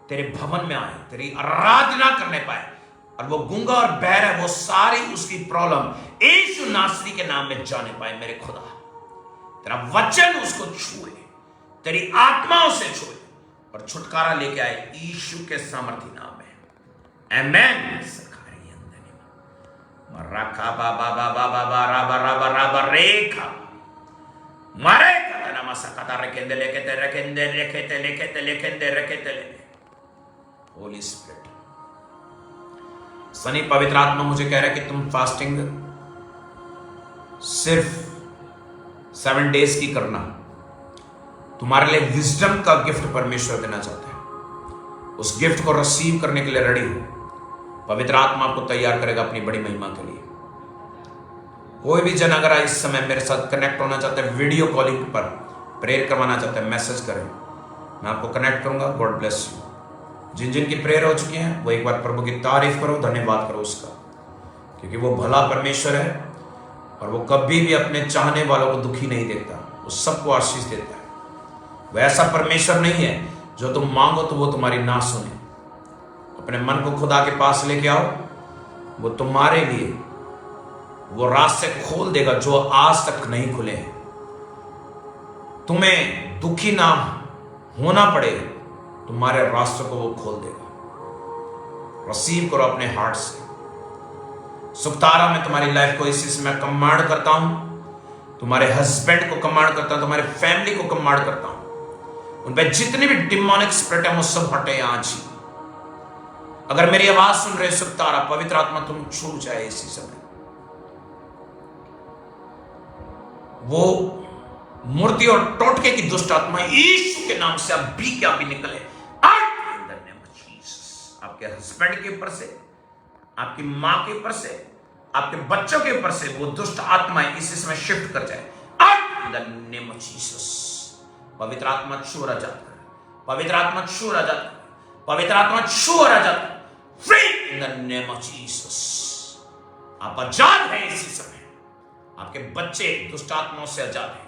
तेरे भवन में आए, तेरी आराधना करने पाए, और वो गूंगा और बहर है वो सारी उसकी प्रॉब्लम यीशु नासरी के नाम में जाने पाए। मेरे खुदा तेरा वचन उसको छुए, तेरी आत्मा उसे छुए और छुटकारा लेके आए यीशु के सामर्थी नाम में। आमेन। रखा बाबा बाबा बाबा राबा राबा राबा रेखा मारे कतना मसकता रखेंदे लेकेते रखेंदे लेकेते लेकेते लेकेंदे रखेते ले। होली स्पिरिट, सनी, पवित्र आत्मा मुझे कह रहा है कि तुम फास्टिंग सिर्फ 7 डेज की करना। तुम्हारे लिए विजडम का गिफ्ट परमेश्वर देना चाहता है। उस गिफ्ट को रिसीव करने के लिए रेडी हो। पवित्र आत्मा आपको तैयार करेगा अपनी बड़ी महिमा के लिए। कोई भी जन अगर इस समय मेरे साथ कनेक्ट होना चाहता है, वीडियो कॉलिंग पर प्रेयर करवाना चाहता है, मैसेज करें, मैं आपको कनेक्ट करूंगा। God bless you. जिन जिन की प्रेयर हो चुकी है वो एक बार प्रभु की तारीफ करो, धन्यवाद करो उसका, क्योंकि वो भला परमेश्वर है और वो कभी भी अपने चाहने वालों को दुखी नहीं देखता, वो सबको आशीष देता है। वो ऐसा परमेश्वर नहीं है जो तुम मांगो तो वो तुम्हारी ना सुने। अपने मन को खुदा के पास लेके आओ, वो तुम्हारे लिए वो रास्ते खोल देगा जो आज तक नहीं खुले हैं। तुम्हें दुखी ना होना पड़े, तुम्हारे रास्ते को वो खोल देगा। रिसीव करो अपने हार्ट से। सुखतारा, मैं तुम्हारी लाइफ को इसी से मैं कमांड करता हूं, तुम्हारे हस्बैंड को कमांड करता हूं, तुम्हारे फैमिली को कमांड करता हूं, उन पे जितनी भी डिमोनिक स्पिरिट है वो सब हटे आज ही। अगर मेरी आवाज सुन रहे सुखतारा, पवित्र आत्मा तुम छू जाए इसी समय। वो मूर्ति और टोटके की दुष्ट आत्मा यीशु के नाम से अभी क्या भी निकले। In the name of Jesus। आपके हस्बैंड के ऊपर से, आपकी मां के ऊपर से, आपके बच्चों के ऊपर से वो दुष्ट आत्माएं इसी समय शिफ्ट कर जाए। In the name of Jesus। पवित्र आत्मा छू रहा जाता है, पवित्र आत्मा छू रहा जाता है, पवित्र आत्मा छू रहा जाता है। Free in the name of Jesus। आप आजाद हैं इसी समय, आपके बच्चे दुष्ट आत्माओं से आजाद हैं।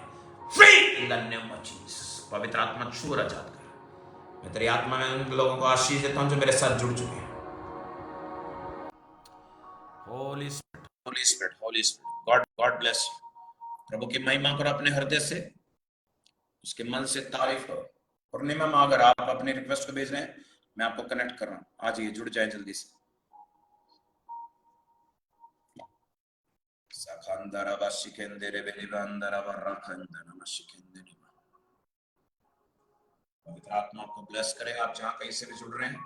Free in the name of Jesus। पवित्र आत्मा छू रहा जाता है। मैं तेरी आत्मा में उन लोगों को आशीष देता हूं जो मेरे साथ जुड़ चुके हैं। Holy Spirit, Holy Spirit, Holy Spirit, God bless you. प्रभु की महिमा करो अपने हृदय से, उसके मन से तारीफ करो। पूर्णिमा में अगर आप अपने रिक्वेस्ट को भेज रहे हैं, मैं आपको कनेक्ट कर रहा हूं, आज ये जुड़ जाए जल्दी से। पवित्र आत्मा को ब्लेस करेगा। आप जहां कहीं से भी जुड़ रहे हैं,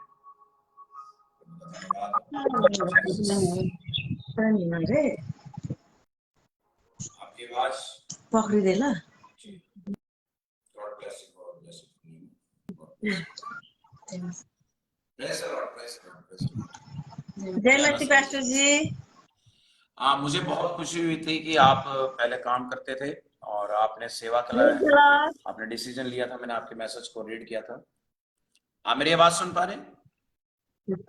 आपकी आवाज पक्रिदेला। God bless you, God bless you. Bless Lord, bless Lord. Jai Lakshmi pastor जी। मुझे बहुत खुशी हुई थी कि आप पहले काम करते थे और आपने सेवा कराया, आपने डिसीजन लिया था। मैंने आपके मैसेज को रीड किया था। आप मेरी आवाज सुन पा रहे हैं?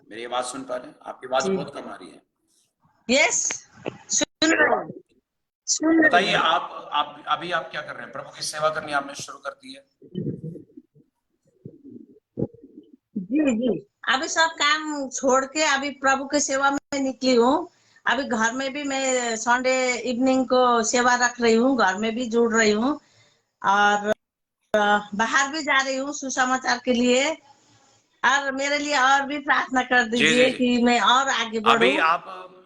मेरी आवाज सुन पा रहे हैं? आपकी आवाज बहुत कम आ रही है। यस, सुन रहे हैं। बताइए, आप अभी आप क्या कर रहे हैं? प्रभु की सेवा करनी आपने शुरू कर दी है? जी जी, अभी सब काम छोड़ के अभी प्रभु की सेवा में निकली हूँ। अभी घर में भी मैं संडे इवनिंग को सेवा रख रही हूँ, घर में भी जुड़ रही हूँ और बाहर भी जा रही हूँ सुसमाचार के लिए। और मेरे लिए और भी प्रार्थना कर दीजिए कि मैं और आगे बढ़ूं। अभी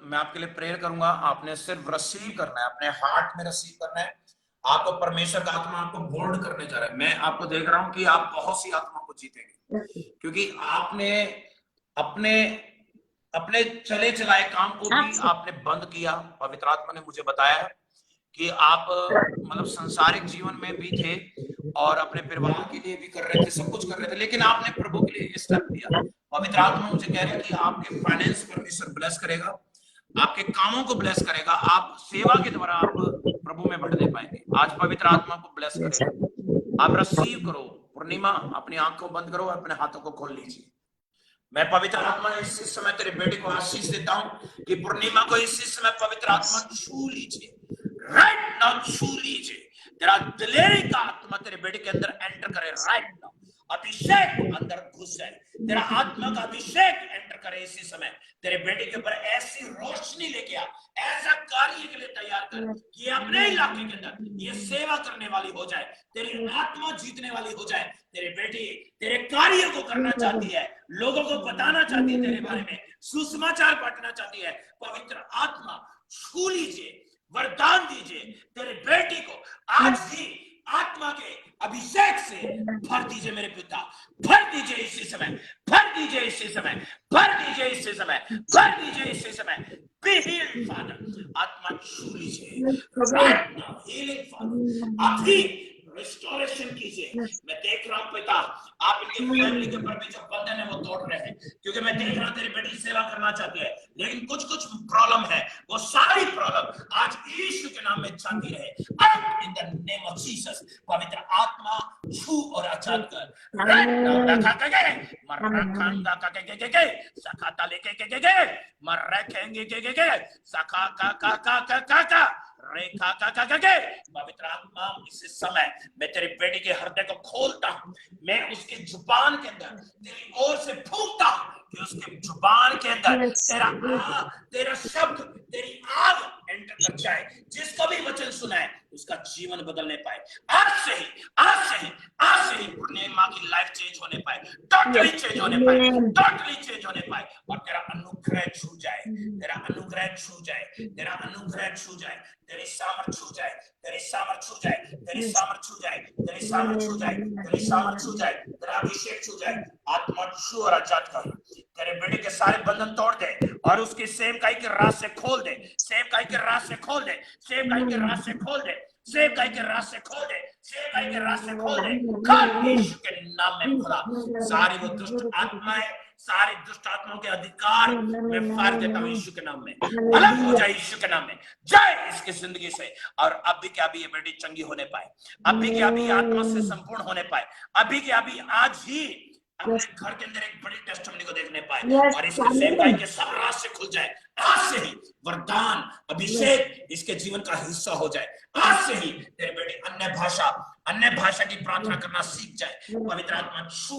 मैं आपके लिए प्रेयर करूंगा। आपने सिर्फ रिसीव करना है, अपने हार्ट में रिसीव करना है। आपको परमेश्वर का आत्मा आपको बोल्ड करने जा रहा है। मैं आपको देख रहा हूं कि आप बहुत सी आत्मा को जीतेंगे, क्योंकि आपने अपने चले चलाए काम को भी आपने बंद किया। पवित्र आत्मा ने मुझे बताया कि आप मतलब संसारिक जीवन में भी थे और अपने परिवार के लिए भी कर रहे थे, सब कुछ कर रहे थे, लेकिन आपने प्रभु के लिए स्टेप लिया। पवित्र आत्मा मुझे कह रहे हैं कि आपके फाइनेंस परमेश्वर ब्लेस करेगा, आपके कामों को ब्लेस करेगा, आप सेवा के द्वारा आप प्रभु में बढ़ने पाएंगे। आज पवित्र आत्मा को ब्लेस करेगा। आप रिसीव करो। पूर्णिमा, अपनी आंख को बंद करो, अपने हाथों को खोल लीजिए। मैं पवित्र आत्मा इस समय तेरे बेटे को आशीष देता हूं कि पूर्णिमा को इस समय पवित्र आत्मा छू लीजिए, राइट नाउ छू लीजिए। तेरा दिलेरी का आत्मा तेरे बेटे के अंदर एंटर करे राइट नाउ। अभिषेक अंदर घुस जाए, तेरा आत्मा का अभिषेक एंटर करे इसी समय। तेरे बेटे के ऊपर ऐसी रोशनी लेके आ, ऐसा कार्य के लिए तैयार कर कि अपने इलाके के अंदर ये सेवा करने वाली हो जाए, तेरी आत्मा जीतने वाली हो जाए। तेरे बेटी तेरे कार्य को करना चाहती है, लोगों को बताना चाहती है, तेरे बारे में सुसमाचार बांटना चाहती है। पवित्र आत्मा छू लीजिए, वरदान दीजिए तेरे बेटी को। आज ही आत्मा के अभिषेक से भर दीजिए मेरे पिता, भर दीजिए इसी समय, भर दीजिए इसी समय, भर दीजिए इसी समय, भर दीजिए इसी समय। बी हील्ड फादर, आत्मा छू लीजिए राइट नाउ, हीलिंग फादर। आप ही रिस्टोरेशन कीजिए। मैं देख रहा हूं पिता, आप इनके फैमिली के ऊपर भी जो बंधन है वो तोड़ रहे हैं, क्योंकि मैं देख रहा हूं तेरी बेटी सेवा करना चाहती है, लेकिन कुछ प्रॉब्लम है। वो सारी प्रॉब्लम आज यीशु के नाम में जाती रहे। इन द नेम ऑफ जीसस, पवित्र आत्मा छू और आजाद कर राइट नाउ। मरखंगा के सखाता लेके के मर रखेंगे के सखा का रेखा का पवित्र आत्मा इस समय मैं तेरे बेटे के हृदय को खोलता हूं। मैं उसके जुबान के अंदर तेरी ओर से फूंकता हूं कि उसके जुबान के अंदर तेरा शब्द, तेरी आग एंटर कर जाए। जिसको भी वचन सुनाए उसका जीवन बदलने पाए। आज से ही पूर्णिमा की आपकी लाइफ चेंज होने पाए, टोटली चेंज होने पाए, टोटली चेंज होने पाए, और तेरा अनुग्रह छू जाए, तेरा अनुग्रह छू जाए, तेरा अनुग्रह छू जाए, तेरी सामर्थ छू जाए, तेरी सामर्थ छू जाए, तेरी सामर्थ छू जाए, तेरी सामर्थ छू जाए, तेरी सामर्थ छू जाए, तेरा अभिषेक छू जाए। आत्मा छू और आजाद कर, तेरे बेटे के सारे बंधन तोड़ दे और उसकी सेवकाई के राज से खोल दे, सेवकाई के राज से खोल दे, सेवकाई के राज से खोल दे, सेवकाई के राज से खोल दे, सेवकाई के राज से खोल दे, खाली यीशु के नाम में खुदा। सारी वो दुष्ट आत्माएं, सारी दुष्ट आत्माओं के अधिकार मैं फाड़ देता हूं यीशु के नाम में, अलग हो जाए यीशु के नाम में, जाए इसकी जिंदगी से। और अभी के अभी ये बेटी चंगी होने पाए, अभी के अभी आत्मा से संपूर्ण होने पाए, अभी के अभी आज ही अपने घर के अंदर एक बड़ी टेस्टिमनी को देखने पाए, और इसके सेवकाई के सब राज से खुल जाए। आज से ही वरदान अभिषेक इसके जीवन का हिस्सा हो जाए। आज से ही तेरे बेटे अन्य भाषा की प्रार्थना करना सीख जाए। पवित्र आत्मा छू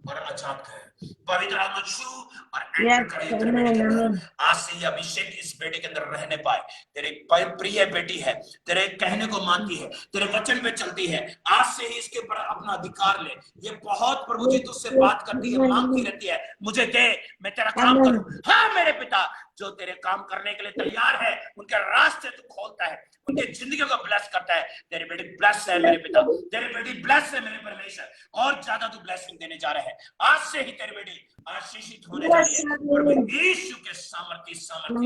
और आजाद करे, पवित्र आत्मा छू और एंटर करे तेरे बेटे के अंदर। आज से ये अभिषेक इस बेटे के अंदर रहने पाए। तेरे प्रिय बेटी है, तेरे कहने को मानती है, तेरे वचन पे चलती है। आज से ही इसके ऊपर अपना अधिकार ले। ये बहुत प्रभु जी तुझसे बात करती है, मांगती रहती है, मुझे दे, मैं तेरा काम करूं। हाँ मेरे पिता, जो तेरे काम करने के लिए तैयार है, उनके रास्ते तू खोलता है, उनके जिंदगी को ब्लेस करता है। तेरी बेटी ब्लेस है मेरे पिता, तेरी बेटी ब्लेस है मेरे परमेश्वर, और ज्यादा तू ब्लेसिंग देने जा रहा है। आज से ही तेरी बेटी आशीषित होने जा रही है। प्रभु यीशु के सामर्थी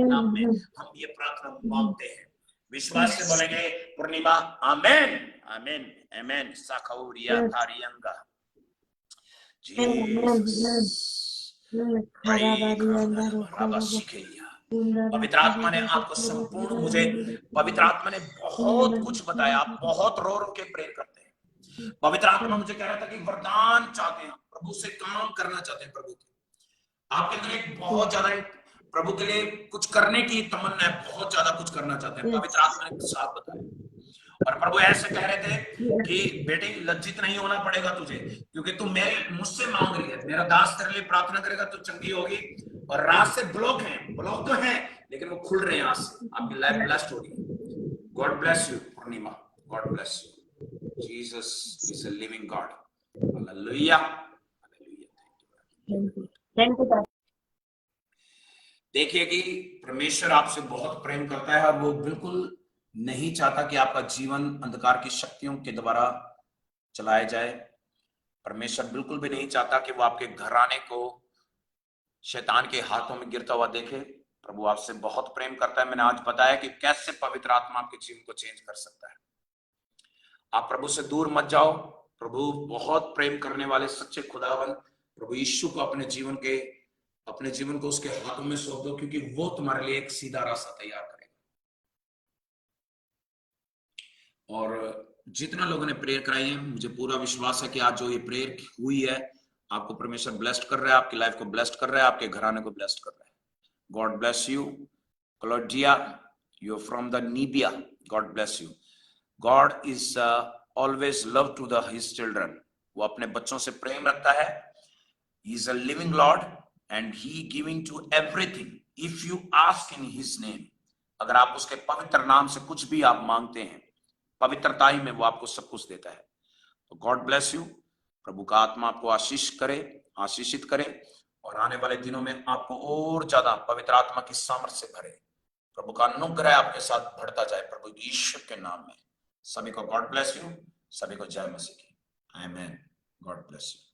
नाम में हम ये प्रार्थना मांगते हैं, विश्वास से बोलेंगे पूर्णिमा, आमेन आमेन आमेन। साखौरिया तारियंगा पवित्र आत्मा ने आपको संपूर्ण, मुझे पवित्र आत्मा ने बहुत कुछ बताया। आप बहुत रो रो के प्रेयर करते हैं। पवित्र आत्मा मुझे कह रहा था कि वरदान चाहते हैं, प्रभु से काम करना चाहते हैं। प्रभु आपके अंदर एक बहुत ज्यादा प्रभु के लिए कुछ करने की तमन्ना है, बहुत ज्यादा कुछ करना चाहते हैं। पवित्र आत्मा ने साथ बताया, और प्रभु ऐसे कह रहे थे कि बेटे लज्जित नहीं होना पड़ेगा तुझे, क्योंकि तू मेरे मुझसे मांग रही है। मेरा दास तेरे लिए प्रार्थना करेगा तो चंगी होगी। और रास्ते ब्लॉक तो हैं, लेकिन वो खुल रहे हैं। आज से आपकी लाइफ ब्लेस्ड होगी। God bless you Purnima, God bless you. Jesus is a living God. Hallelujah, thank you. देखिए कि परमेश्वर आपसे बहुत प्रेम करता है, और वो बिल्कुल नहीं चाहता कि आपका जीवन अंधकार की शक्तियों के द्वारा चलाया जाए। परमेश्वर बिल्कुल भी नहीं चाहता कि वो आपके घराने को शैतान के हाथों में गिरता हुआ देखे। प्रभु आपसे बहुत प्रेम करता है। मैंने आज बताया कि कैसे पवित्र आत्मा आपके जीवन को चेंज कर सकता है। आप प्रभु से दूर मत जाओ। प्रभु बहुत प्रेम करने वाले सच्चे खुदावन प्रभु यीशु को अपने जीवन को उसके हाथों में सौंप दो, क्योंकि वो तुम्हारे लिए एक सीधा रास्ता तैयार करेगा। और जितना लोगों ने प्रेयर कराई है, मुझे पूरा विश्वास है कि आज जो ये प्रेयर हुई है, आपको परमेश्वर ब्लेस्ड कर रहा है, आपकी लाइफ को ब्लेस्ड कर रहा है, आपके घराने को ब्लेस्ड कर रहा है। God bless you. Claudia, you are from the Namibia, God bless you. God is always love to the his children. वो अपने बच्चों से प्रेम रखता है। He is a living Lord and he giving to everything if you ask in his name. अगर आप उसके पवित्र नाम से कुछ भी आप मांगते हैं, पवित्रता ही में वो आपको सब कुछ देता है। तो गॉड ब्लेस यू। प्रभु का आत्मा आपको आशीषित करे, और आने वाले दिनों में आपको और ज्यादा पवित्र आत्मा की सामर्थ से भरे। प्रभु का अनुग्रह आपके साथ बढ़ता जाए, प्रभु ईश्वर के नाम में। सभी को गॉड ब्लेस यू। सभी को जय मसीह की। आमेन। God bless you.